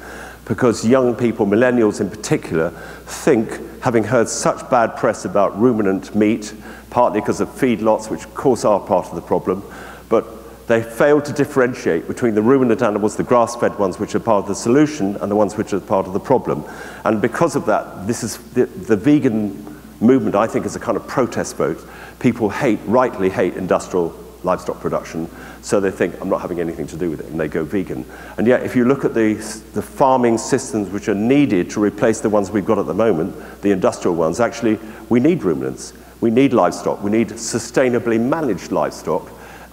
Speaker 2: because young people, millennials in particular, think, having heard such bad press about ruminant meat, partly because of feedlots, which of course are part of the problem, but they fail to differentiate between the ruminant animals, the grass-fed ones, which are part of the solution, and the ones which are part of the problem. And because of that, this is the vegan movement, I think, is a kind of protest vote. People rightly hate industrial livestock production, so they think, I'm not having anything to do with it, and they go vegan. And yet, if you look at the farming systems which are needed to replace the ones we've got at the moment, the industrial ones, actually, we need ruminants, we need livestock, we need sustainably managed livestock,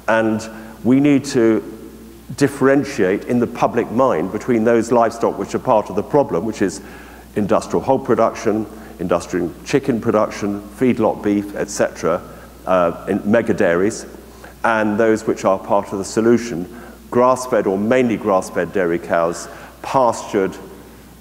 Speaker 2: and we need to differentiate in the public mind between those livestock which are part of the problem, which is industrial hog production, industrial chicken production, feedlot beef, etc., in mega dairies, and those which are part of the solution, grass-fed or mainly grass-fed dairy cows, pastured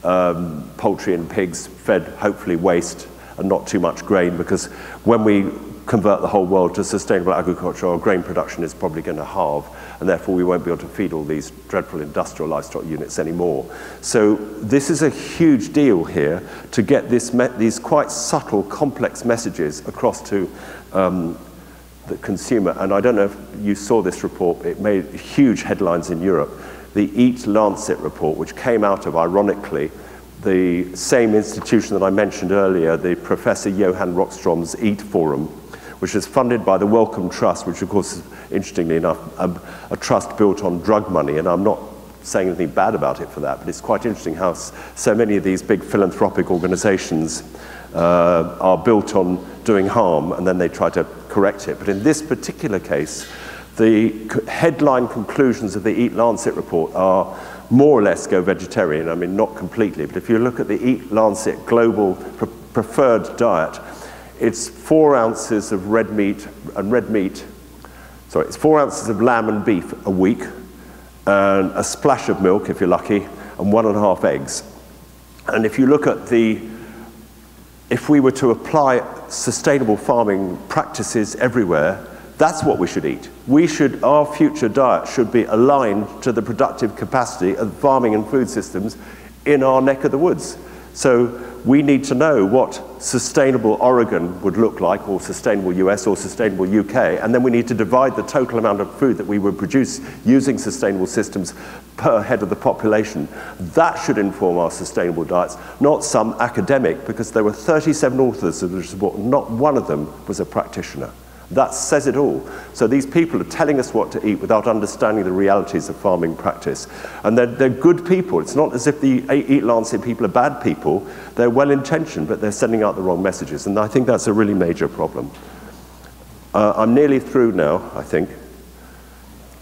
Speaker 2: poultry and pigs, fed hopefully waste and not too much grain, because when we convert the whole world to sustainable agriculture, our grain production is probably going to halve, and therefore we won't be able to feed all these dreadful industrial livestock units anymore. So this is a huge deal here to get these quite subtle, complex messages across to the consumer. And I don't know if you saw this report, it made huge headlines in Europe. The Eat Lancet report, which came out of, ironically, the same institution that I mentioned earlier, the Professor Johan Rockstrom's Eat Forum, which is funded by the Wellcome Trust, which of course is, interestingly enough, a trust built on drug money, and I'm not saying anything bad about it for that, but it's quite interesting how so many of these big philanthropic organizations are built on doing harm, and then they try to correct it. But in this particular case, the headline conclusions of the Eat Lancet report are more or less go vegetarian. I mean, not completely, but if you look at the Eat Lancet global preferred diet, it's 4 ounces of it's 4 ounces of lamb and beef a week, and a splash of milk, if you're lucky, and 1.5 eggs. And if you look at if we were to apply sustainable farming practices everywhere, that's what we should eat. Our future diet should be aligned to the productive capacity of farming and food systems in our neck of the woods. So we need to know what sustainable Oregon would look like, or sustainable US, or sustainable UK, and then we need to divide the total amount of food that we would produce using sustainable systems per head of the population. That should inform our sustainable diets, not some academic, because there were 37 authors of this report, not one of them was a practitioner. That says it all. So these people are telling us what to eat without understanding the realities of farming practice. And they're good people. It's not as if the Eat Lancet people are bad people. They're well-intentioned, but they're sending out the wrong messages. And I think that's a really major problem. I'm nearly through now, I think.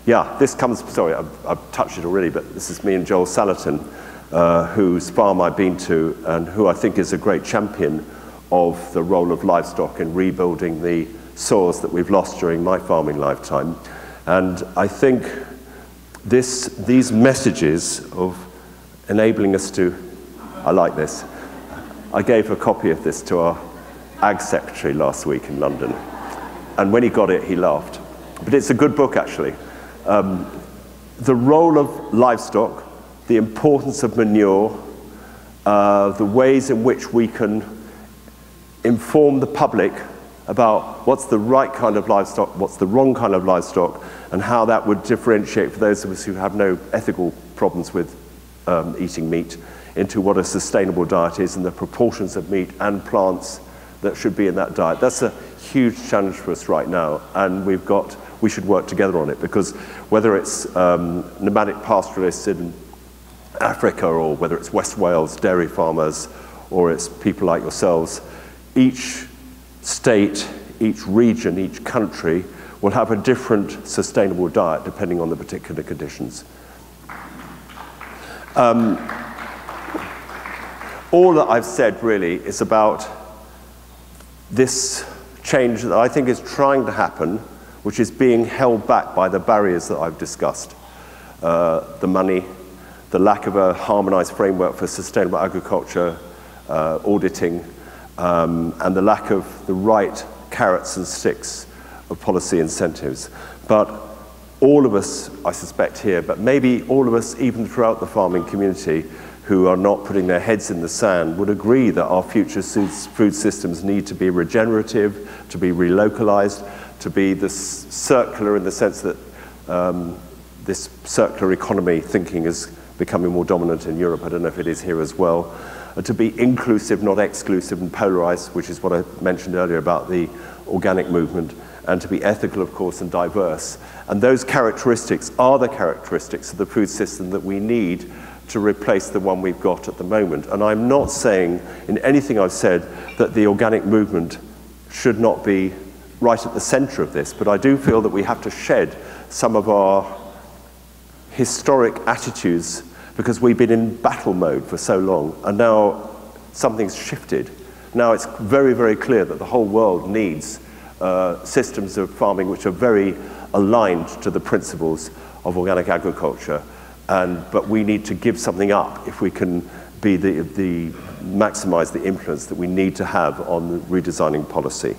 Speaker 2: Yeah, this comes, sorry, I've touched it already, but this is me and Joel Salatin, whose farm I've been to, and who I think is a great champion of the role of livestock in rebuilding the soils that we've lost during my farming lifetime. And I think these messages of enabling us to, I like this. I gave a copy of this to our Ag Secretary last week in London. And when he got it, he laughed. But it's a good book, actually. The role of livestock, the importance of manure, the ways in which we can inform the public about what's the right kind of livestock, what's the wrong kind of livestock, and how that would differentiate for those of us who have no ethical problems with eating meat into what a sustainable diet is and the proportions of meat and plants that should be in that diet. That's a huge challenge for us right now, and we should work together on it, because whether it's nomadic pastoralists in Africa, or whether it's West Wales dairy farmers, or it's people like yourselves, each state, each region, each country will have a different sustainable diet depending on the particular conditions. All that I've said really is about this change that I think is trying to happen, which is being held back by the barriers that I've discussed. The money, the lack of a harmonized framework for sustainable agriculture, auditing, and the lack of the right carrots and sticks of policy incentives. But all of us, I suspect here, but maybe all of us even throughout the farming community who are not putting their heads in the sand, would agree that our future food systems need to be regenerative, to be relocalized, to be circular in the sense that this circular economy thinking is becoming more dominant in Europe. I don't know if it is here as well. To be inclusive, not exclusive, and polarized, which is what I mentioned earlier about the organic movement, and to be ethical, of course, and diverse. And those characteristics are the characteristics of the food system that we need to replace the one we've got at the moment. And I'm not saying in anything I've said that the organic movement should not be right at the center of this, but I do feel that we have to shed some of our historic attitudes, because we've been in battle mode for so long, and now something's shifted. Now it's very, very clear that the whole world needs systems of farming which are very aligned to the principles of organic agriculture, but we need to give something up if we can be maximize the influence that we need to have on redesigning policy.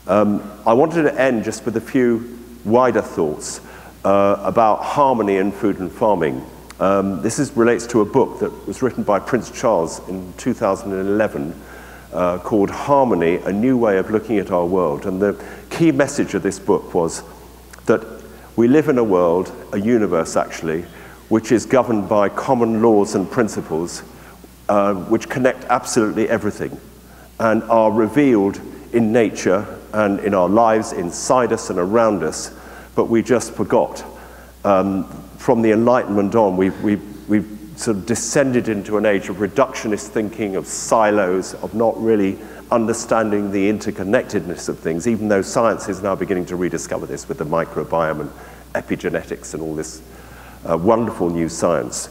Speaker 2: I wanted to end just with a few wider thoughts about harmony in food and farming. This relates to a book that was written by Prince Charles in 2011 called Harmony, A New Way of Looking at Our World. And the key message of this book was that we live in a world, a universe actually, which is governed by common laws and principles which connect absolutely everything and are revealed in nature and in our lives, inside us and around us, but we just forgot. From the Enlightenment on, we've sort of descended into an age of reductionist thinking, of silos, of not really understanding the interconnectedness of things, even though science is now beginning to rediscover this with the microbiome and epigenetics and all this wonderful new science.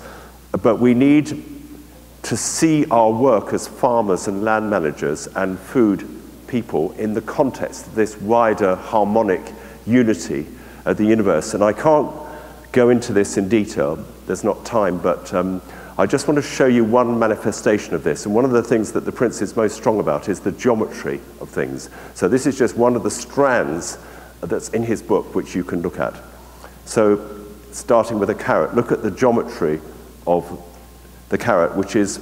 Speaker 2: But we need to see our work as farmers and land managers and food people in the context of this wider harmonic unity of the universe. And I can't go into this in detail, there's not time, but I just want to show you one manifestation of this. And one of the things that the Prince is most strong about is the geometry of things. So this is just one of the strands that's in his book, which you can look at. So starting with a carrot, look at the geometry of the carrot, which is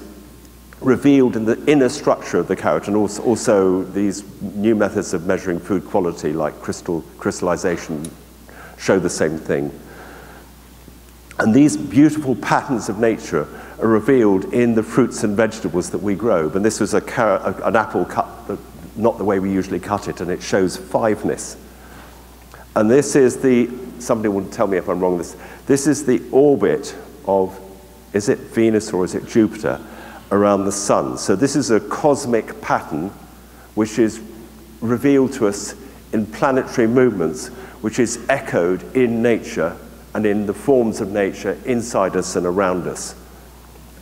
Speaker 2: revealed in the inner structure of the carrot, and also these new methods of measuring food quality like crystallization show the same thing. And these beautiful patterns of nature are revealed in the fruits and vegetables that we grow. And this was an apple cut, not the way we usually cut it, and it shows fiveness. And this is somebody will tell me if I'm wrong, this is the orbit of, is it Venus or is it Jupiter, around the sun. So this is a cosmic pattern which is revealed to us in planetary movements, which is echoed in nature and in the forms of nature inside us and around us.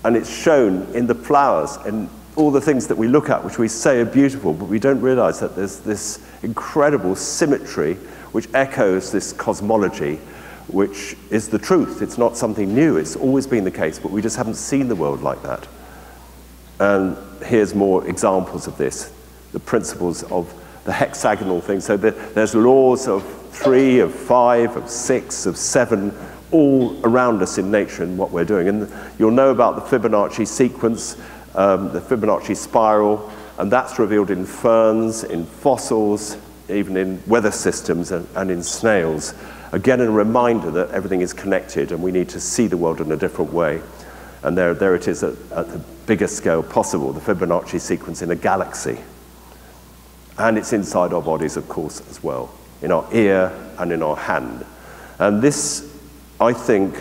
Speaker 2: And it's shown in the flowers and all the things that we look at, which we say are beautiful, but we don't realize that there's this incredible symmetry which echoes this cosmology, which is the truth. It's not something new. It's always been the case, but we just haven't seen the world like that. And here's more examples of this, the principles of the hexagonal thing. So there's laws of 3, of 5, of 6, of 7, all around us in nature and what we're doing. And you'll know about the Fibonacci sequence, the Fibonacci spiral, and that's revealed in ferns, in fossils, even in weather systems and in snails. Again, a reminder that everything is connected and we need to see the world in a different way. And there it is at the biggest scale possible, the Fibonacci sequence in a galaxy. And it's inside our bodies, of course, as well, in our ear and in our hand. And this, I think,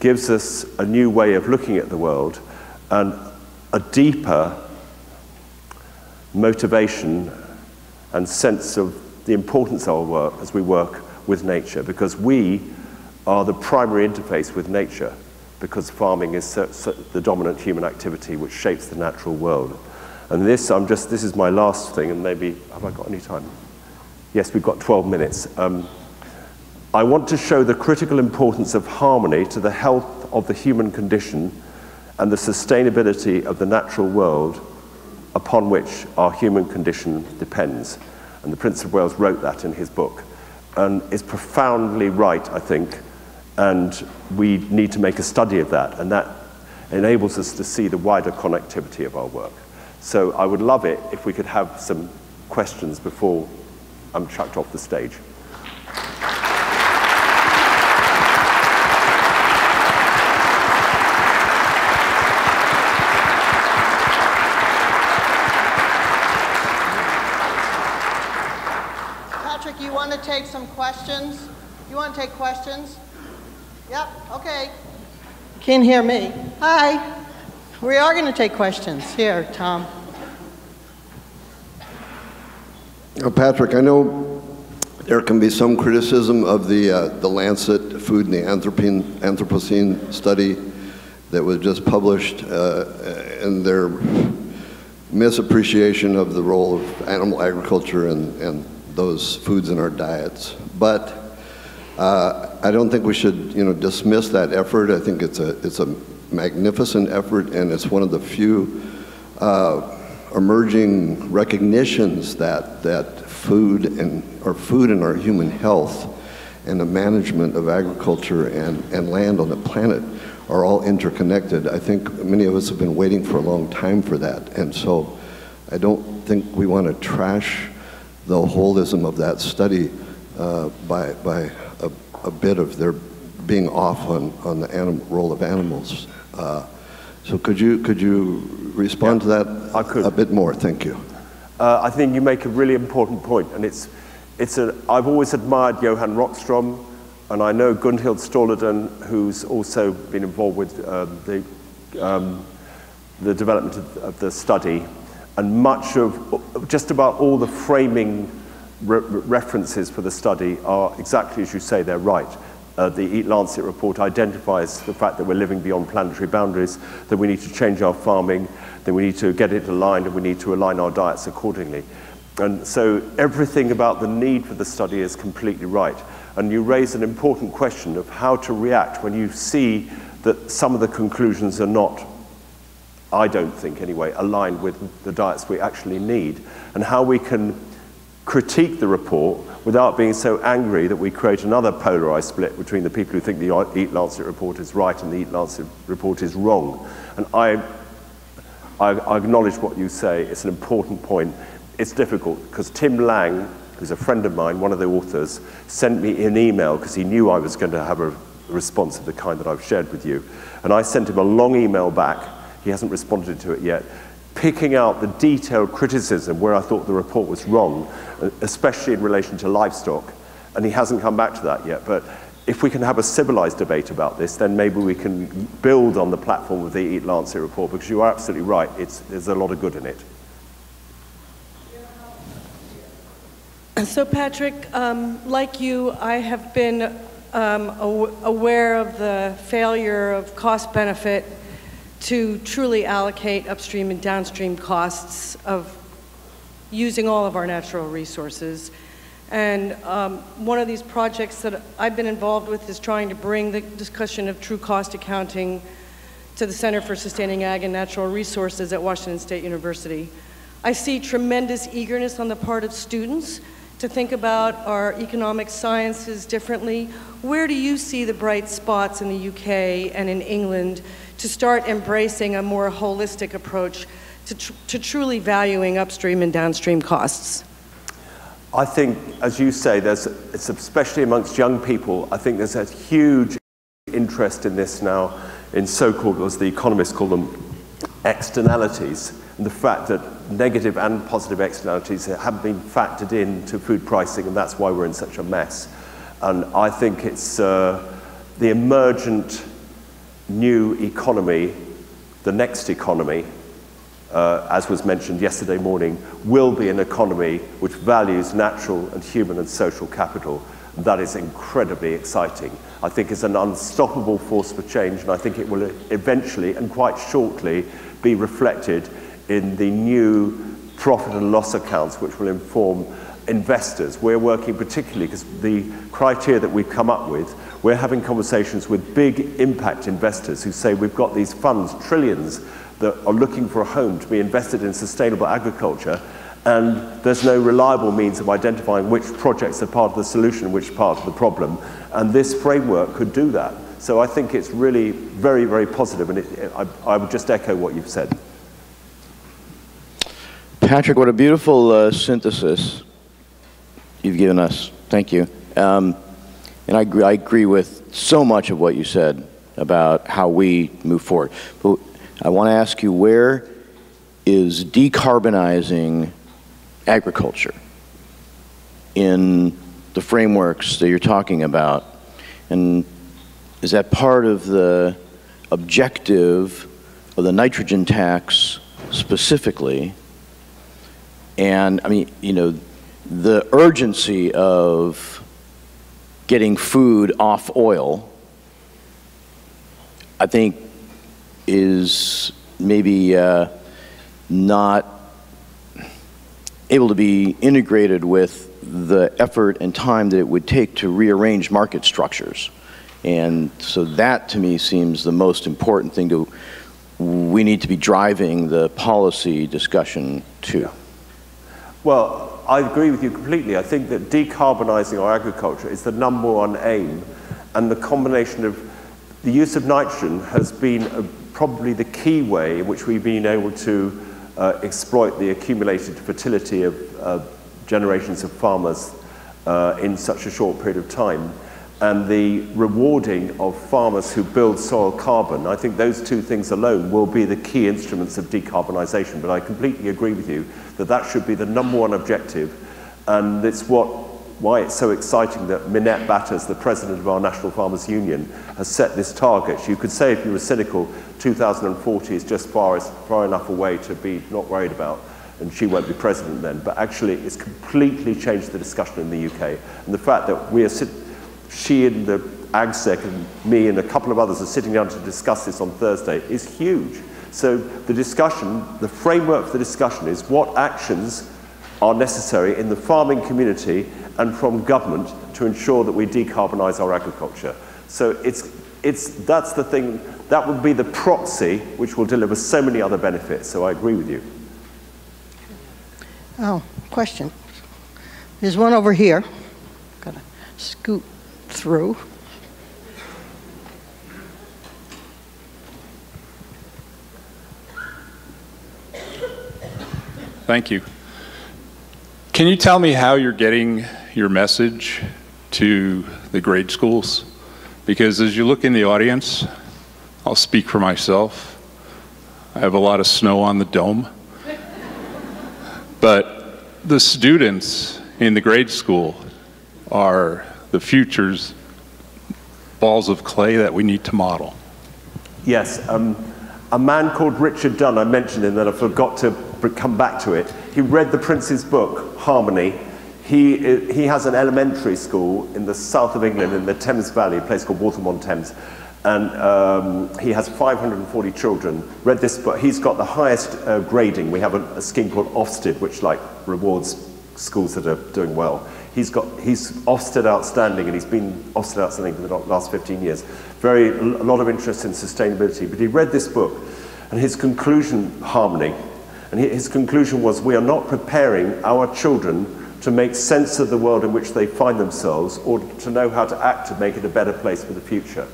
Speaker 2: gives us a new way of looking at the world and a deeper motivation and sense of the importance of our work as we work with nature, because we are the primary interface with nature, because farming is the dominant human activity which shapes the natural world. And this is my last thing, and maybe, have I got any time? Yes, we've got 12 minutes. I want to show the critical importance of harmony to the health of the human condition and the sustainability of the natural world upon which our human condition depends. And the Prince of Wales wrote that in his book. And it's profoundly right, I think, and we need to make a study of that, and that enables us to see the wider connectivity of our work. So I would love it if we could have some questions before I'm chucked off the stage.
Speaker 1: Patrick, you want to take some questions? You want to take questions? Yep, okay. Can't hear me. Hi. We are going to take questions. Here, Tom.
Speaker 3: Patrick, I know there can be some criticism of the Lancet Food and the Anthropocene study that was just published, and their misappreciation of the role of animal agriculture and those foods in our diets. But I don't think we should, dismiss that effort. I think it's a magnificent effort, and it's one of the few emerging recognitions that food and our human health and the management of agriculture and land on the planet are all interconnected. I think many of us have been waiting for a long time for that, and so I don't think we want to trash the holism of that study by a bit of their being off on the role of animals. So could you respond to that
Speaker 2: I could.
Speaker 3: a bit more? Thank you.
Speaker 2: I think you make a really important point, and I've always admired Johan Rockström, and I know Gunhild Ståleden, who's also been involved with the development of the study, and just about all the framing references for the study are exactly as you say, they're right. The Eat Lancet report identifies the fact that we're living beyond planetary boundaries, that we need to change our farming, that we need to get it aligned, and we need to align our diets accordingly. And so everything about the need for the study is completely right. And you raise an important question of how to react when you see that some of the conclusions are not, I don't think anyway, aligned with the diets we actually need, and how we can critique the report without being so angry that we create another polarized split between the people who think the Eat Lancet report is right and the Eat Lancet report is wrong. And I acknowledge what you say. It's an important point. It's difficult because Tim Lang, who's a friend of mine, one of the authors, sent me an email because he knew I was going to have a response of the kind that I've shared with you. And I sent him a long email back. He hasn't responded to it yet, picking out the detailed criticism where I thought the report was wrong, especially in relation to livestock, and he hasn't come back to that yet. But if we can have a civilized debate about this, then maybe we can build on the platform of the Eat Lancet report, because you are absolutely right, there's a lot of good in it.
Speaker 4: So Patrick, like you, I have been aware of the failure of cost-benefit to truly allocate upstream and downstream costs of using all of our natural resources. And one of these projects that I've been involved with is trying to bring the discussion of true cost accounting to the Center for Sustaining Ag and Natural Resources at Washington State University. I see tremendous eagerness on the part of students to think about our economic sciences differently. Where do you see the bright spots in the UK and in England to start embracing a more holistic approach to truly valuing upstream and downstream costs?
Speaker 2: I think, as you say, it's especially amongst young people, I think there's a huge interest in this now, in so-called, as the economists call them, externalities, and the fact that negative and positive externalities haven't been factored into food pricing, and that's why we're in such a mess. And I think it's the emergent new economy, the next economy, as was mentioned yesterday morning, will be an economy which values natural and human and social capital. And that is incredibly exciting. I think it's an unstoppable force for change, and I think it will eventually and quite shortly be reflected in the new profit and loss accounts which will inform investors. We're working particularly because the criteria that we've come up with, we're having conversations with big impact investors who say we've got these funds, trillions, that are looking for a home to be invested in sustainable agriculture, and there's no reliable means of identifying which projects are part of the solution and which part of the problem, and this framework could do that. So I think it's really very, very positive, and I would just echo what you've said.
Speaker 5: Patrick, what a beautiful synthesis you've given us. Thank you. And I agree with so much of what you said about how we move forward. But I want to ask you, where is decarbonizing agriculture in the frameworks that you're talking about? And is that part of the objective of the nitrogen tax specifically? And I mean, you know, the urgency of getting food off oil, I think, is maybe not able to be integrated with the effort and time that it would take to rearrange market structures. And so that, to me, seems the most important thing we need to be driving the policy discussion to.
Speaker 2: Yeah. Well, I agree with you completely. I think that decarbonizing our agriculture is the #1 aim, and the combination of the use of nitrogen has been probably the key way in which we've been able to exploit the accumulated fertility of generations of farmers in such a short period of time, and the rewarding of farmers who build soil carbon. I think those two things alone will be the key instruments of decarbonization, but I completely agree with you that that should be the #1 objective, and it's why it's so exciting that Minette Batters, the president of our National Farmers Union, has set this target. You could say, if you were cynical, 2040 is just far enough away to be not worried about, and she won't be president then. But actually, it's completely changed the discussion in the UK. And the fact that she and the AgSec and me and a couple of others are sitting down to discuss this on Thursday is huge. So the discussion, the framework for the discussion is what actions are necessary in the farming community and from government to ensure that we decarbonise our agriculture. So that's the thing, that would be the proxy which will deliver so many other benefits. So I agree with you.
Speaker 1: Oh, question. There's one over here. Gotta scoot through.
Speaker 6: Thank you. Can you tell me how you're getting your message to the grade schools? Because as you look in the audience, I'll speak for myself. I have a lot of snow on the dome. But the students in the grade school are the future's balls of clay that we need to model.
Speaker 2: Yes, a man called Richard Dunn, I mentioned him, and I forgot to come back to it. He read the Prince's book, Harmony. He has an elementary school in the south of England, in the Thames Valley, a place called Waltham-on-Thames, and he has 540 children. Read this book. He's got the highest grading. We have a scheme called Ofsted, which rewards schools that are doing well. He's Ofsted Outstanding, and he's been Ofsted Outstanding for the last 15 years. A lot of interest in sustainability. But he read this book, and his conclusion, Harmony, and his conclusion was, we are not preparing our children to make sense of the world in which they find themselves, or to know how to act to make it a better place for the future.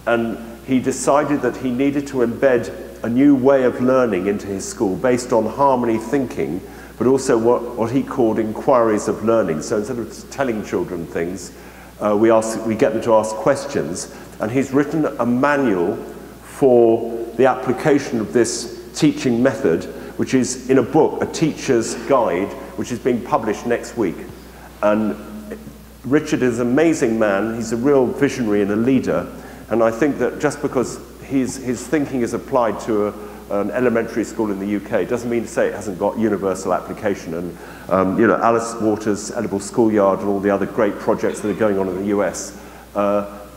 Speaker 2: And he decided that he needed to embed a new way of learning into his school based on harmony thinking, but also what he called inquiries of learning. So instead of telling children things, we get them to ask questions. And he's written a manual for the application of this teaching method, which is in a book, A Teacher's Guide, which is being published next week. And Richard is an amazing man. He's a real visionary and a leader. And I think that just because his thinking is applied to an elementary school in the UK doesn't mean to say it hasn't got universal application. And Alice Waters' Edible Schoolyard and all the other great projects that are going on in the US,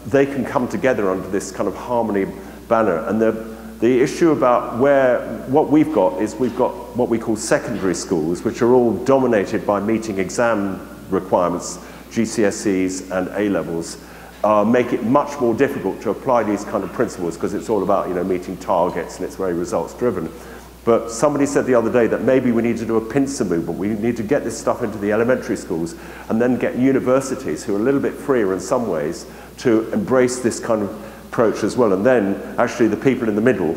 Speaker 2: they can come together under this kind of harmony banner. And the issue about what we've got is we've got what we call secondary schools, which are all dominated by meeting exam requirements, GCSEs and A-levels, make it much more difficult to apply these kind of principles, because it's all about meeting targets and it's very results driven. But somebody said the other day that maybe we need to do a pincer movement. We need to get this stuff into the elementary schools and then get universities, who are a little bit freer in some ways, to embrace this kind of approach as well. And then actually the people in the middle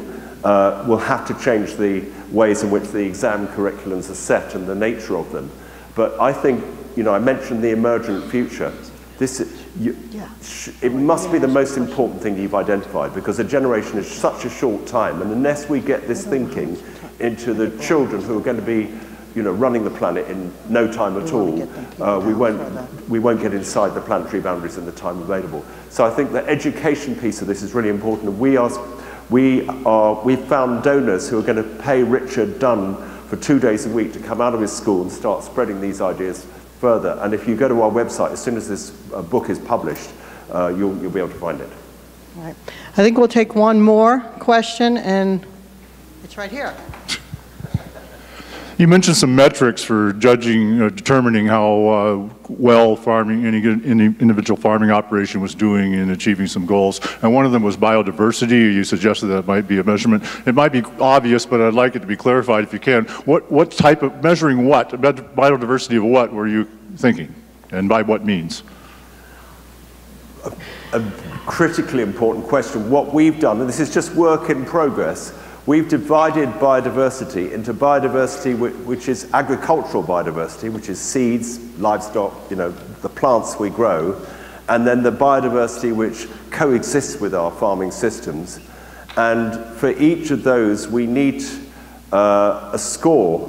Speaker 2: will have to change the ways in which the exam curriculums are set and the nature of them. But I think, I mentioned the emergent future. It must be the most important thing you've identified, because a generation is such a short time, and unless we get this thinking into the children who are going to be running the planet in no time at all, we won't get inside the planetary boundaries in the time available. So I think the education piece of this is really important. We've found donors who are going to pay Richard Dunn for 2 days a week to come out of his school and start spreading these ideas further. And if you go to our website, as soon as this book is published, you'll be able to find it.
Speaker 1: All right. I think we'll take one more question, and it's right here.
Speaker 7: You mentioned some metrics for judging, determining how well any individual farming operation was doing in achieving some goals. And one of them was biodiversity. You suggested that might be a measurement. It might be obvious, but I'd like it to be clarified if you can. What type of, measuring what? Biodiversity of what were you thinking? And by what means?
Speaker 2: A critically important question. What we've done, and this is just work in progress, we've divided biodiversity into biodiversity which is agricultural biodiversity, which is seeds, livestock, the plants we grow, and then the biodiversity which coexists with our farming systems. And for each of those, we need a score,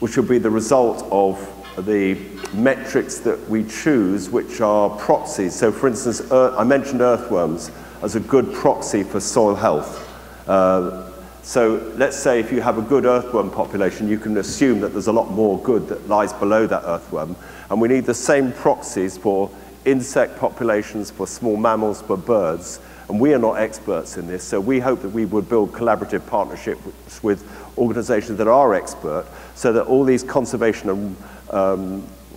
Speaker 2: which will be the result of the metrics that we choose, which are proxies. So for instance, I mentioned earthworms as a good proxy for soil health. So let's say if you have a good earthworm population, you can assume that there's a lot more good that lies below that earthworm. And we need the same proxies for insect populations, for small mammals, for birds. And we are not experts in this, so we hope that we would build collaborative partnerships with organizations that are expert, so that all these conservation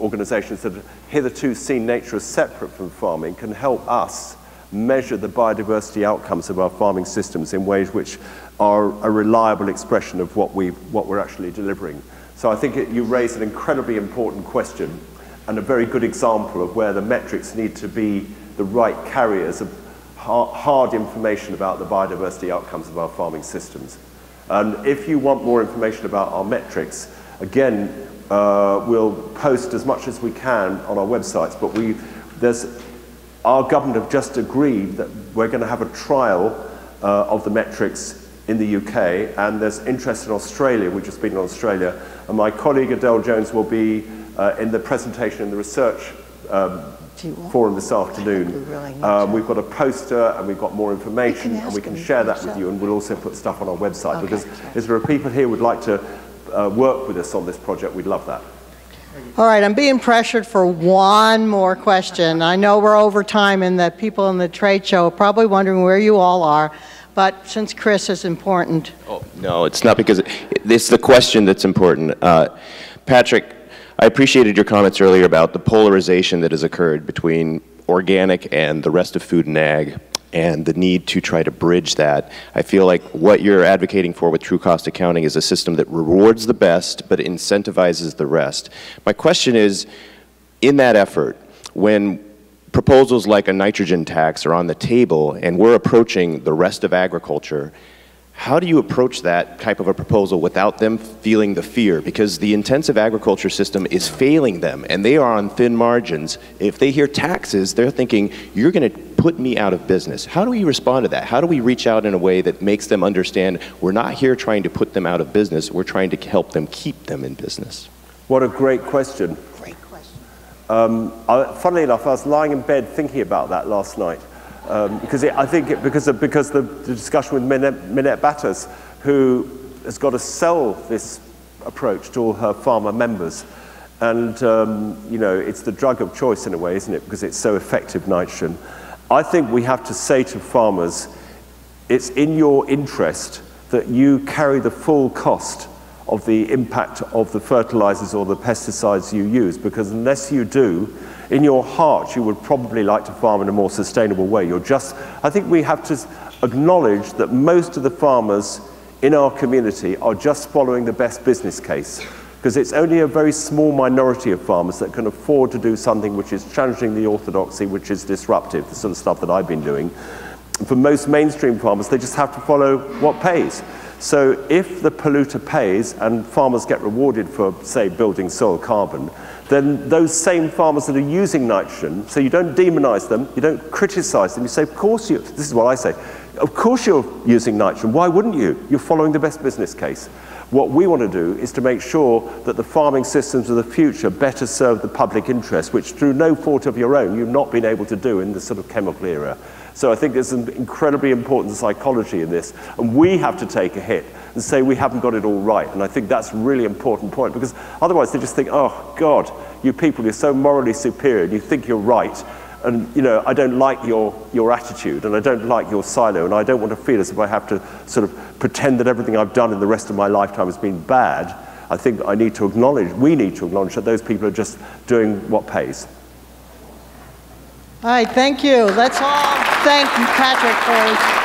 Speaker 2: organizations that have hitherto seen nature as separate from farming can help us measure the biodiversity outcomes of our farming systems in ways which are a reliable expression of what we're actually delivering. So I think you raise an incredibly important question and a very good example of where the metrics need to be the right carriers of hard information about the biodiversity outcomes of our farming systems. And if you want more information about our metrics, again, we'll post as much as we can on our websites, but our government have just agreed that we're going to have a trial of the metrics in the UK, and there's interest in Australia. We've just been in Australia, and my colleague Adele Jones will be in the presentation in the research forum this afternoon. We've got a poster and we've got more information, and we can share that with you, and we'll also put stuff on our website, because if there are people here who would like to work with us on this project, we'd love that.
Speaker 1: All right, I'm being pressured for one more question. I know we're over time and that people in the trade show are probably wondering where you all are, but since Chris is important.
Speaker 5: Oh, no, it's not, because it's the question that's important. Patrick, I appreciated your comments earlier about the polarization that has occurred between organic and the rest of food and ag, and the need to try to bridge that. I feel like what you're advocating for with true cost accounting is a system that rewards the best but incentivizes the rest. My question is, in that effort, when proposals like a nitrogen tax are on the table and we're approaching the rest of agriculture, how do you approach that type of a proposal without them feeling the fear? Because the intensive agriculture system is failing them, and they are on thin margins. If they hear taxes, they're thinking, you're going to put me out of business. How do we respond to that? How do we reach out in a way that makes them understand we're not here trying to put them out of business, we're trying to help them keep them in business?
Speaker 2: What a great question.
Speaker 1: Great question.
Speaker 2: Funnily enough, I was lying in bed thinking about that last night. Because the discussion with Minette Batters, who has got to sell this approach to all her farmer members. And, you know, it's the drug of choice in a way, isn't it? Because it's so effective, nitrogen. I think we have to say to farmers, it's in your interest that you carry the full cost of the impact of the fertilizers or the pesticides you use, because unless you do, in your heart, you would probably like to farm in a more sustainable way. I think we have to acknowledge that most of the farmers in our community are just following the best business case, because it's only a very small minority of farmers that can afford to do something which is challenging the orthodoxy, which is disruptive, the sort of stuff that I've been doing. And for most mainstream farmers, they just have to follow what pays. So if the polluter pays and farmers get rewarded for, say, building soil carbon, then those same farmers that are using nitrogen, so you don't demonize them, you don't criticize them, you say, of course you, this is what I say, of course you're using nitrogen, why wouldn't you? You're following the best business case. What we want to do is to make sure that the farming systems of the future better serve the public interest, which through no fault of your own, you've not been able to do in the sort of chemical era. So I think there's an incredibly important psychology in this, and we have to take a hit and say we haven't got it all right. And I think that's a really important point, because otherwise they just think, oh God, you people, you're so morally superior, and you think you're right, and you know, I don't like your attitude, and I don't like your silo, and I don't want to feel as if I have to sort of pretend that everything I've done in the rest of my lifetime has been bad. I think we need to acknowledge that those people are just doing what pays.
Speaker 1: All right, thank you. Let's all thank Patrick for